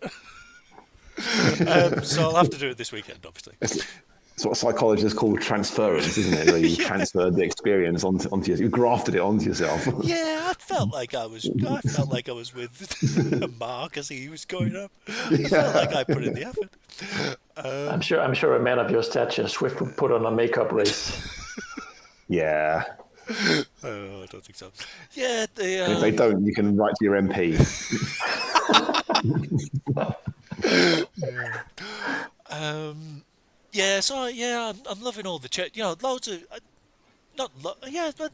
So I'll have to do it this weekend, obviously. It's what psychologists call transference, isn't it? Where you transferred the experience onto yourself. You grafted it onto yourself. Yeah, I felt like I was with Mark as he was going up. I felt like I put in the effort. I'm sure a man of your stature, Zwift would put on a makeup race. Yeah. Oh, I don't think so. Yeah. If they don't, you can write to your MP. I'm loving all the loads of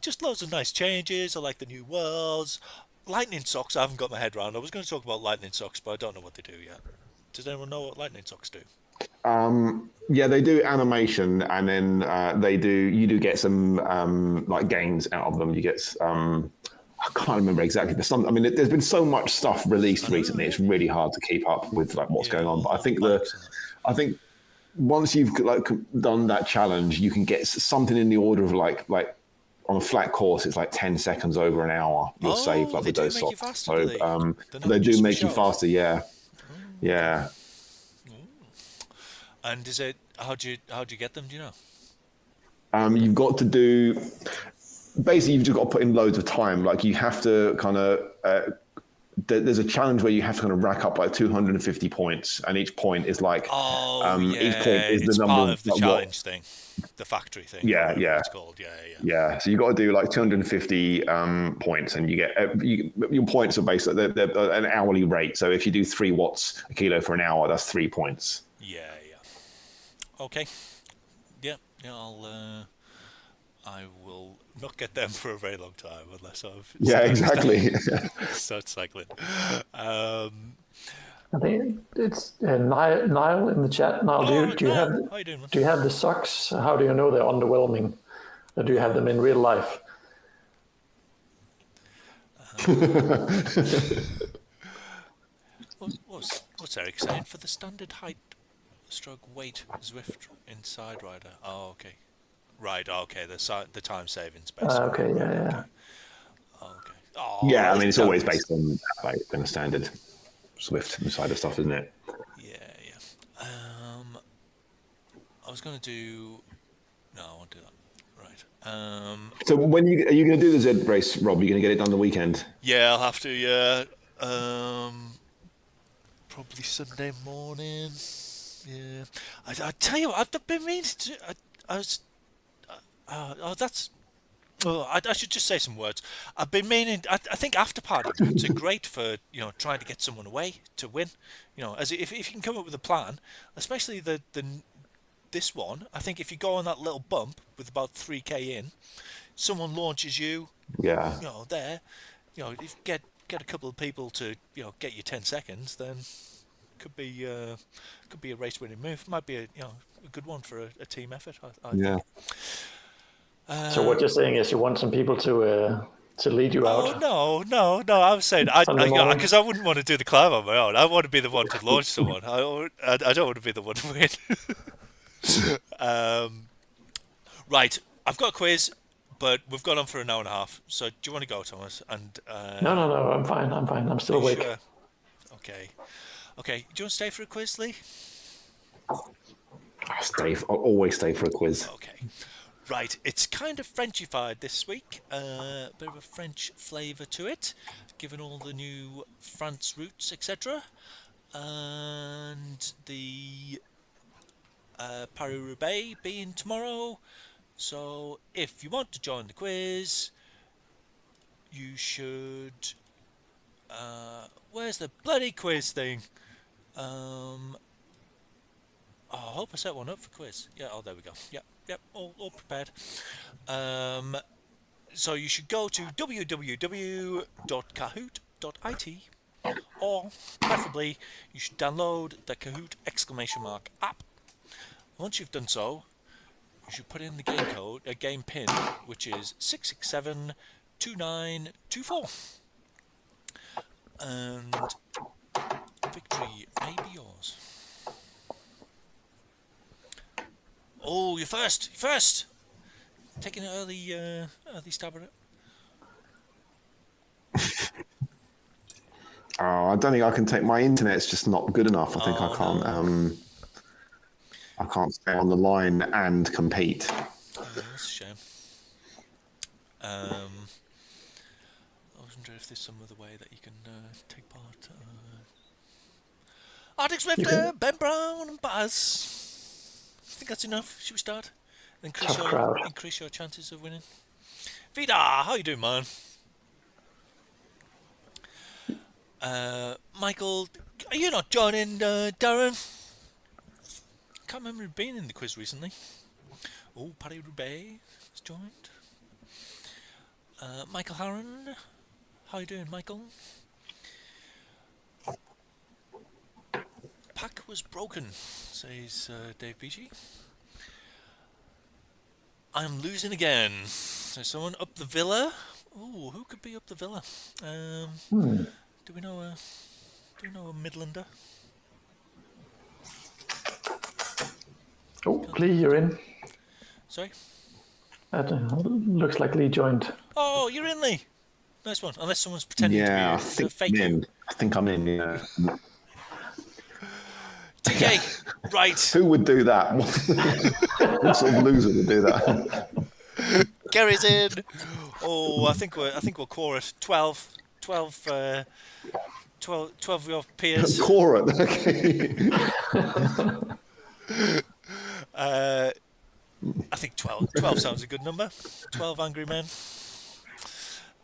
just loads of nice changes. I like the new worlds. Lightning socks, I haven't got my head around. I was going to talk about lightning socks, but I don't know what they do yet. Does anyone know what lightning socks do? Yeah, they do animation, and then you do get some gains out of them. You get I can't remember exactly, but I mean, there's been so much stuff released recently. It's really hard to keep up with like what's going on. But I think once you've like done that challenge, you can get something in the order of like on a flat course, it's like 10 seconds over an hour. You'll save like with those socks. Faster, so they do make you faster. Yeah, yeah. And is it how do you get them? Do you know? You've got to do. Basically, you've just got to put in loads of time. Like you have to kind of. There's a challenge where you have to kind of rack up like 250 points, and each point is like. Each point is it's the number part of the like, challenge thing, the factory thing. Yeah. It's called. Yeah. So you got to do like 250 points, and you get your points are basically they're an hourly rate. So if you do 3 watts a kilo for an hour, that's 3 points. Yeah. Okay. Yeah. I will not get them for a very long time unless I've start cycling. I think it's Niall in the chat. Niall, do you have how you doing, man? do you have the socks? How do you know they're underwhelming? Or do you have them in real life? What's Eric saying for the standard height stroke weight Zwift inside rider? Oh, okay. Right, okay, the time saving space. Okay, yeah. Okay. Oh, yeah, I mean, it's always based on like kind of standard Swift Insider stuff, isn't it? Yeah. I was going to do... No, I won't do that. Right. So when are you going to do the Z race, Rob? Are you going to get it done the weekend? Yeah, I'll have to, yeah. Probably Sunday morning. Yeah. I tell you what, I've been meaning to... I should just say some words. I've been meaning. I think after party routes are great for trying to get someone away to win. As if you can come up with a plan, especially this one. I think if you go on that little bump with about 3k in, someone launches you. Yeah. There. If you get a couple of people to get you 10 seconds, then could be a race winning move. Might be a good one for a team effort. I think. So what you're saying is you want some people to lead you out? No. I was saying because I wouldn't want to do the climb on my own. I want to be the one to launch someone. I don't want to be the one to win. Right, I've got a quiz, but we've gone on for an hour and a half. So do you want to go, Thomas? And No, I'm fine. I'm still awake. Sure? Okay. Do you want to stay for a quiz, Lee? I'll always stay for a quiz. Okay. Right, it's kind of Frenchified this week, a bit of a French flavour to it, given all the new France routes, etc. And the Paris-Roubaix being tomorrow. So if you want to join the quiz, you should... where's the bloody quiz thing? I hope I set one up for quiz. Yeah, there we go. Yep, all prepared. So you should go to www.kahoot.it, or preferably you should download the Kahoot ! App. Once you've done so, you should put in the game code, game pin, which is 6672924, and victory may be yours. Oh, you're first. Taking an early stab at it. I don't think I can take. My internet's just not good enough. I think I can't. No. I can't stay on the line and compete. That's a shame. I wonder if there's some other way that you can take part. Arctic Swifter, Ben Brown, and Baz. I think that's enough. Should we start? Increase your chances of winning. Vida, how you doing, man? Michael, are you not joining Darren? Can't remember being in the quiz recently. Oh, Paris-Roubaix has joined. Michael Harron, how you doing, Michael? Pack was broken, says Dave Beachy. I'm losing again. So someone up the villa Ooh, who could be up the villa? Do we know a Midlander? Oh, Lee, you're in. Sorry. Looks like Lee joined. Oh, you're in, Lee. Nice one. Unless someone's pretending Yeah, I to be think fake I'm you. in. I think I'm in. Yeah. TK, right. Who would do that? What sort of loser would do that? Gary's in. Oh, I think we'll core it. 12 of your peers. Core it. Okay. I think 12 sounds a good number. 12 angry men.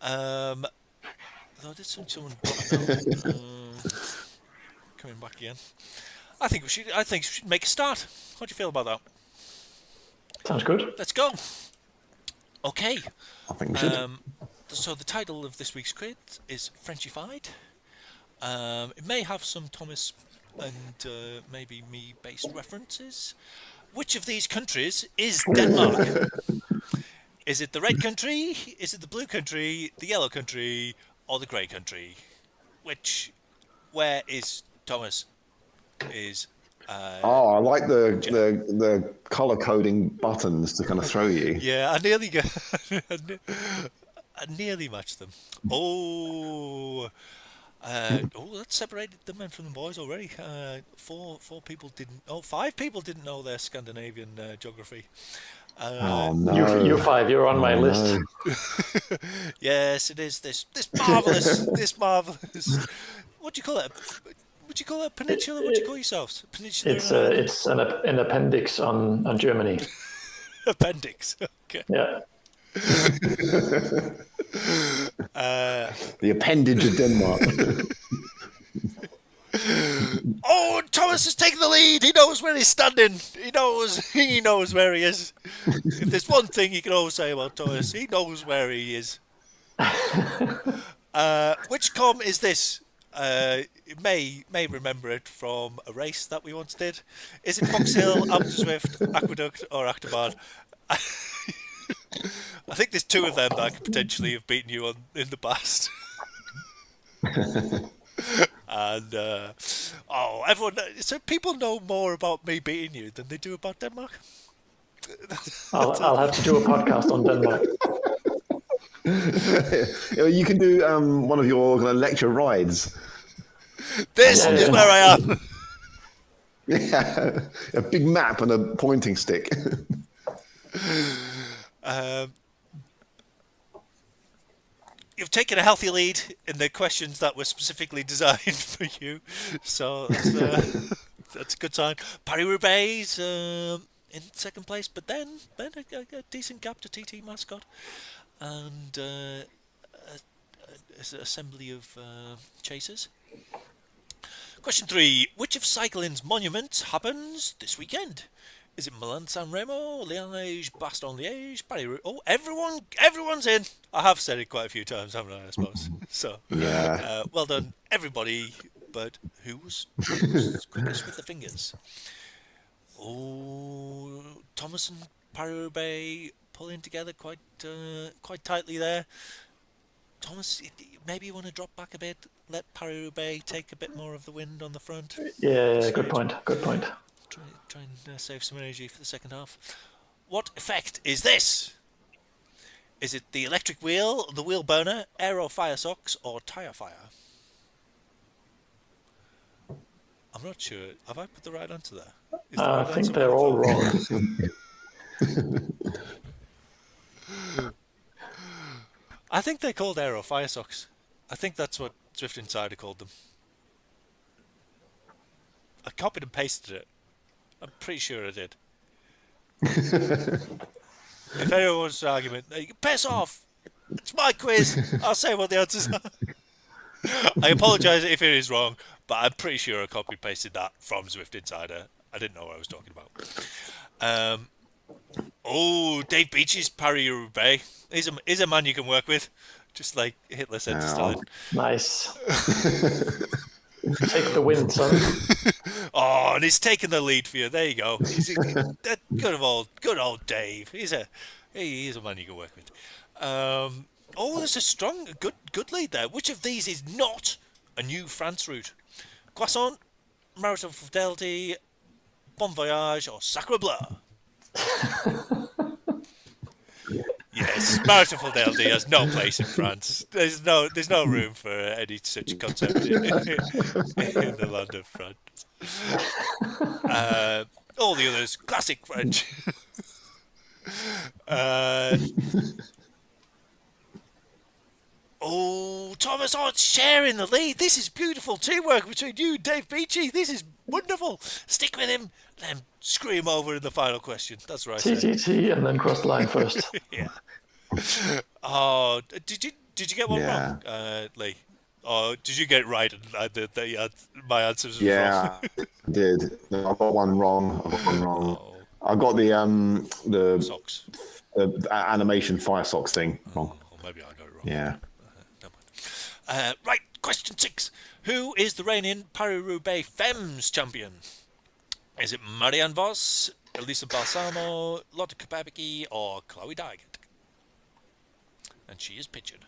Though did someone coming back again. I think we should make a start. How do you feel about that? Sounds good. Let's go. Okay. I think we should. So the title of this week's quiz is Frenchified. It may have some Thomas and maybe me based references. Which of these countries is Denmark? Is it the red country? Is it the blue country? The yellow country? Or the grey country? Where is Thomas? I like the color coding buttons to kind of throw you. Yeah, I nearly got. I nearly matched them. Oh, that separated the men from the boys already. Four people didn't. Oh, 5 people didn't know their Scandinavian geography. Oh no! You 5. You're on my list. Yes, it is this marvelous. What do you call it? Would you call it a peninsula? What do you call yourselves? Peninsula. It's an appendix on Germany. Appendix. Okay. Yeah. The appendage of Denmark. Oh, Thomas has taken the lead. He knows where he's standing. He knows where he is. If there's one thing you can always say about Thomas, he knows where he is. Which com is this? You may remember it from a race that we once did. Is it Box Hill, Zwift, Aqueduct, or Actobahn? I think there's 2 of them that I could potentially have beaten you on in the past. And everyone. So people know more about me beating you than they do about Denmark. I'll have to do a podcast on Denmark. You can do one of your kind of lecture rides. This is where I am. Yeah, a big map and a pointing stick. You've taken a healthy lead in the questions that were specifically designed for you, so that's a good sign. Paris-Roubaix in second place, but then a decent gap to TT Mascot and an assembly of chasers. Question 3. Which of cycling's monuments happens this weekend? Is it Milan-San Remo, Liège, Bastogne-Liège, Paris? Oh, everyone's in. I have said it quite a few times, haven't I suppose. So, Yeah. well done, everybody. But who was quickest with the fingers? Oh, Thomas and Paris-Roubaix pulling together quite tightly there. Thomas, maybe you want to drop back a bit, let Paris-Roubaix take a bit more of the wind on the front. Yeah, good point. Try and save some energy for the second half. What effect is this? Is it the electric wheel, the wheel burner, aero fire socks, or tyre fire? I'm not sure. Have I put the right answer there? I think they're all wrong. I think they're called aero fire socks. I think that's what Zwift Insider called them. I copied and pasted it. I'm pretty sure I did. If anyone wants an argument, piss off! It's my quiz! I'll say what the answers are. I apologise if it is wrong, but I'm pretty sure I copy and pasted that from Zwift Insider. I didn't know what I was talking about. Dave Beach's Paris-Roubaix. He's a man you can work with. Just like Hitler said to Stalin. Nice. Take the win, son. Oh, and he's taken the lead for you. There you go. Good old Dave. He's a man you can work with. Oh, there's a strong, good lead there. Which of these is not a New France route? Croissant, Marital Fidelity, Bon Voyage, or Sacre Bleu? Yes, Marital Fidelity has no place in France. There's no room for any such concept in the land of France. All the others, classic French. Oh, Thomas Ott sharing the lead. This is beautiful teamwork between you and Dave Beachy. This is wonderful. Stick with him, let him screw him over in the final question. That's right. TTT and then cross the line first. Yeah. Oh, did you get one Yeah. wrong, Lee? Or did you get it right and my answers was Yeah, wrong? I did. No, I got one wrong. I got the Socks. the animation fire socks thing wrong. Or maybe I got it wrong. Yeah. Never mind. Right, question 6. Who is the reigning Paris-Roubaix Femmes champion? Is it Marianne Vos, Elisa Balsamo, Lotte Kopecky, or Chloe Dygert? And she is pictured.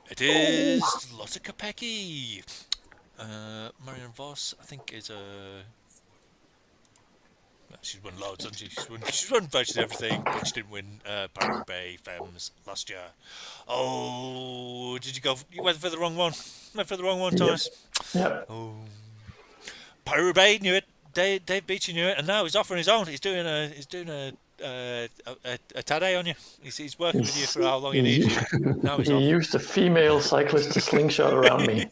It is Lotte Kopecky. Marianne Vos, I think, is a... She's won loads, hasn't she? She's won virtually everything, but she didn't win Paris-Roubaix Femmes last year. Oh, did you go? You went for the wrong one. Went for the wrong one, Thomas. Yep. Oh, Paris-Roubaix knew it. Dave Beachy knew it, and now he's offering his own. He's doing a Tadej on you. He's working with you for how long he needs you. Now he's He off. used a female cyclist to slingshot around me.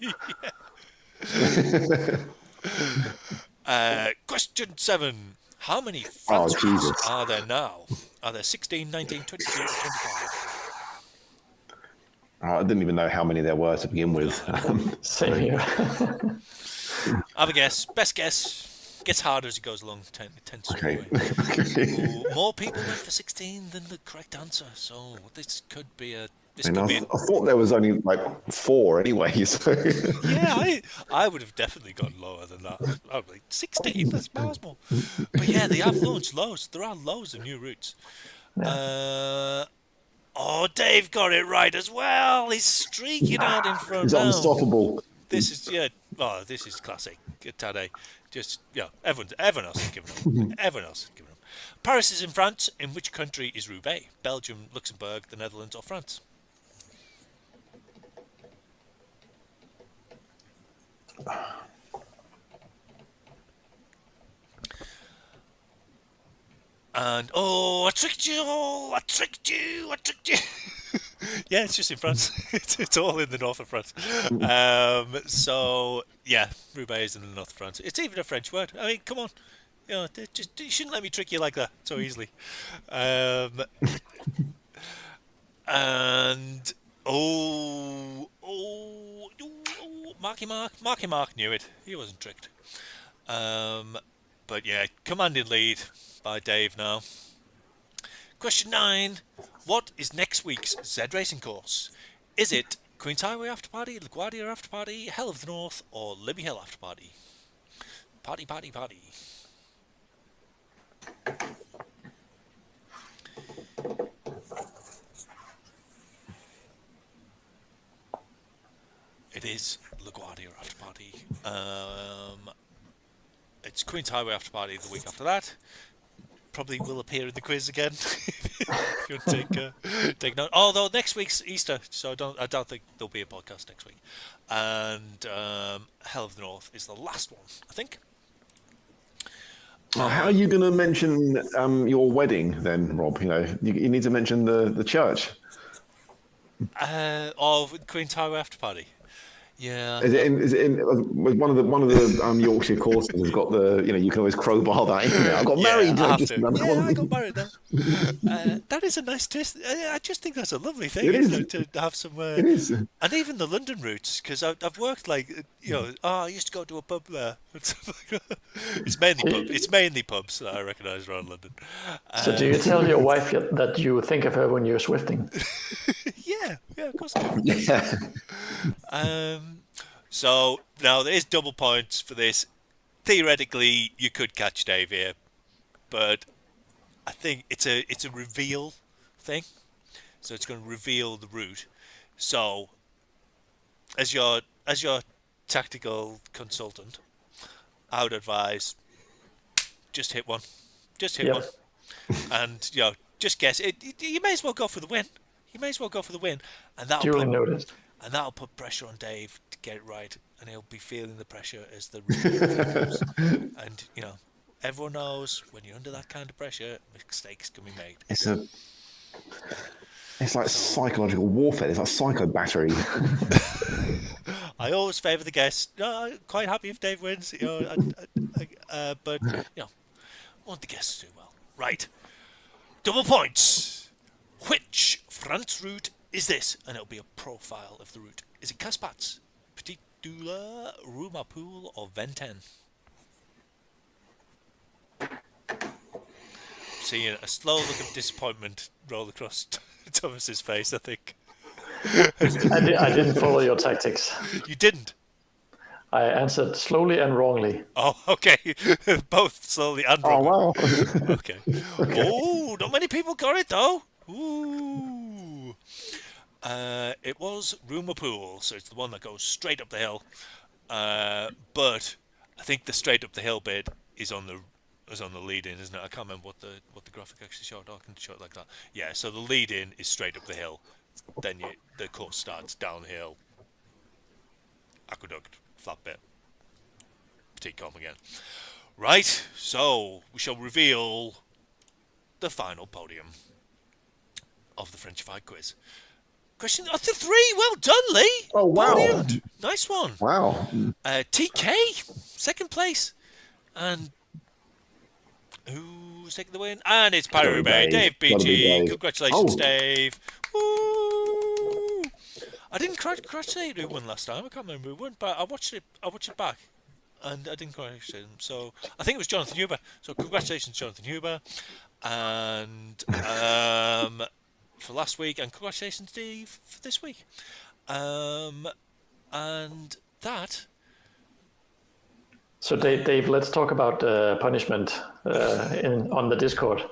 Question 7. How many France routes Jesus. are there now? Are there 16, 19, 22, 25? I didn't even know how many there were to begin with. Same here. Have a guess. Best guess. Gets harder as it goes along. It tends to Okay. anyway. More people went for 16 than the correct answer. So this could be a... I thought there was only like 4 anyway. So Yeah, I would have definitely gone lower than that. I would like 16. That's possible. But yeah, they have launched loads. There are loads of new routes. Oh, Dave got it right as well. He's streaking out in front it's now. unstoppable. This is this is classic Tadej. Just everyone else is giving him. Everyone else is giving him. Paris is in France. In which country is Roubaix? Belgium, Luxembourg, the Netherlands, or France? And I tricked you all! I tricked you! Yeah, it's just in France. It's all in the north of France. So yeah, Roubaix is in the north of France. It's even a French word. I mean, come on, you shouldn't let me trick you like that so easily. And Marky Mark knew it. He wasn't tricked. But yeah, commanding lead by Dave now. Question 9. What is next week's Z Racing course? Is it Queen's Highway After Party, LaGuardia After Party, Hell of the North, or Libby Hill After Party? Party. It is LaGuardia After Party. It's Queen's Highway After Party the week after that. Probably will appear in the quiz again. If you want to take note. Although next week's Easter, so I don't think there'll be a podcast next week. And Hell of the North is the last one, I think. How are you going to mention your wedding then, Rob? You need to mention the church. Of Queen's Highway After Party. Yeah. Is it in one of the Yorkshire courses has got the you can always crowbar that in there. I got married. I got married now. That is a nice twist. I just think that's a lovely thing. It is. To have some. It is. And even the London routes, because I've worked I used to go to a pub there. It's mainly pubs that I recognise around London. So do you tell your wife that you think of her when you're swifting? Yeah, of course I do. Yeah. So now there is double points for this. Theoretically, you could catch Dave here, but I think it's a reveal thing. So it's going to reveal the route. So as your tactical consultant, I would advise just hit one. Just hit one. Yep. And just guess it. You may as well go for the win. You may as well go for the win, and Duly noted. that'll put pressure on Dave to get it right, and he'll be feeling the pressure as the routine comes. And everyone knows when you're under that kind of pressure, mistakes can be made. It's like psychological warfare. It's like psycho battery. I always favour the guest. No, I'm quite happy if Dave wins. But I want the guests to do well. Right. Double points. Which France route is this? And it'll be a profile of the route. Is it Caspats, Petit Doula, Rumapool, or Venten? Seeing a slow look of disappointment roll across Thomas's face, I think. I didn't follow your tactics. You didn't? I answered slowly and wrongly. Oh, okay. Both slowly and Oh, wrongly. wow. Okay. Oh, not many people got it, though. Ooh. It was Rumapool, so it's the one that goes straight up the hill. But I think the straight up the hill bit is on the lead-in, isn't it? I can't remember what the graphic actually showed. I can show it like that. Yeah, so the lead-in is straight up the hill. Then the course starts downhill. Aqueduct, flat bit. Petite comb again. Right, so we shall reveal the final podium of the Frenchified quiz. Question after 3. Well done, Lee. Oh, wow. Brilliant. Nice one. Wow. TK, second place. And who's taking the win? And it's Paris-Roubaix. Dave BG. Congratulations, Dave. Woo! I didn't congratulate who won last time. I can't remember who won, but I watched it back, and I didn't congratulate him. So I think it was Jonathan Huber. So congratulations, Jonathan Huber, and for last week, and congratulations, Steve, for this week. And that. So Dave, let's talk about punishment on the Discord.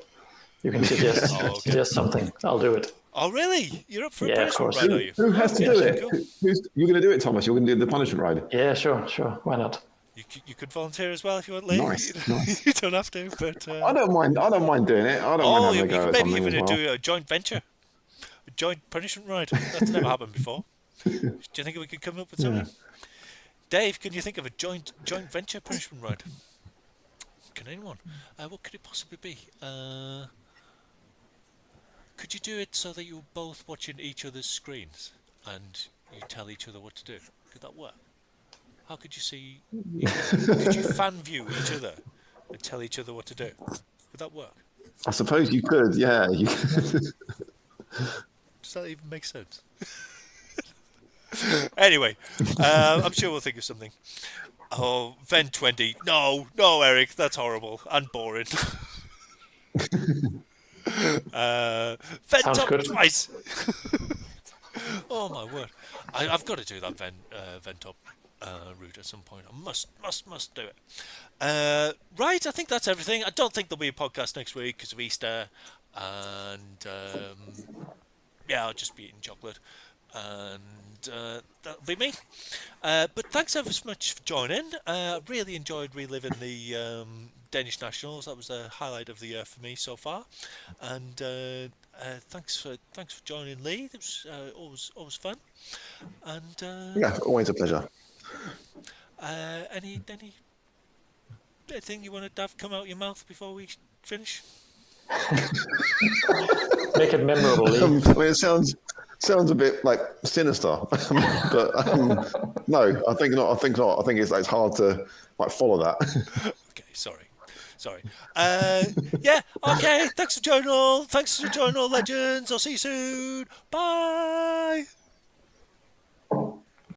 You can suggest something. I'll do it. Oh, really? You're up for a of punishment course. ride, are you? Who has to do it? Cool. You're going to do it, Thomas? You're going to do the punishment ride? Yeah, sure. Why not? You could volunteer as well if you want, Lee. Nice. You don't have to, but I don't mind doing it. I don't mind having a go at maybe something even as well. do a joint venture, a joint punishment ride. That's never happened before. Do you think we could come up with something? Dave, can you think of a joint venture punishment ride? Can anyone? What could it possibly be? Could you do it so that you're both watching each other's screens and you tell each other what to do? Could that work? How could you see? Could you fan view each other and tell each other what to do? Would that work? I suppose you could, yeah. Does that even make sense? Anyway, I'm sure we'll think of something. Oh, Ven 20. No, Eric, that's horrible and boring. Ven Sounds top good. twice. Oh my word! I've got to do that Ven top route at some point. I must do it. Right, I think that's everything. I don't think there'll be a podcast next week because of Easter, and I'll just be eating chocolate, and that'll be me. But thanks ever so much for joining. Really enjoyed reliving the Danish Nationals. That was the highlight of the year for me so far. And thanks for joining, Lee. It was always fun. And Yeah, always a pleasure. anything you want to have come out your mouth before we finish? Make it memorable, Lee. I mean, it sounds a bit like sinister, but no, I think not. I think it's hard to follow that. Okay, sorry. Yeah, okay. Thanks for joining all legends. I'll see you soon. Bye.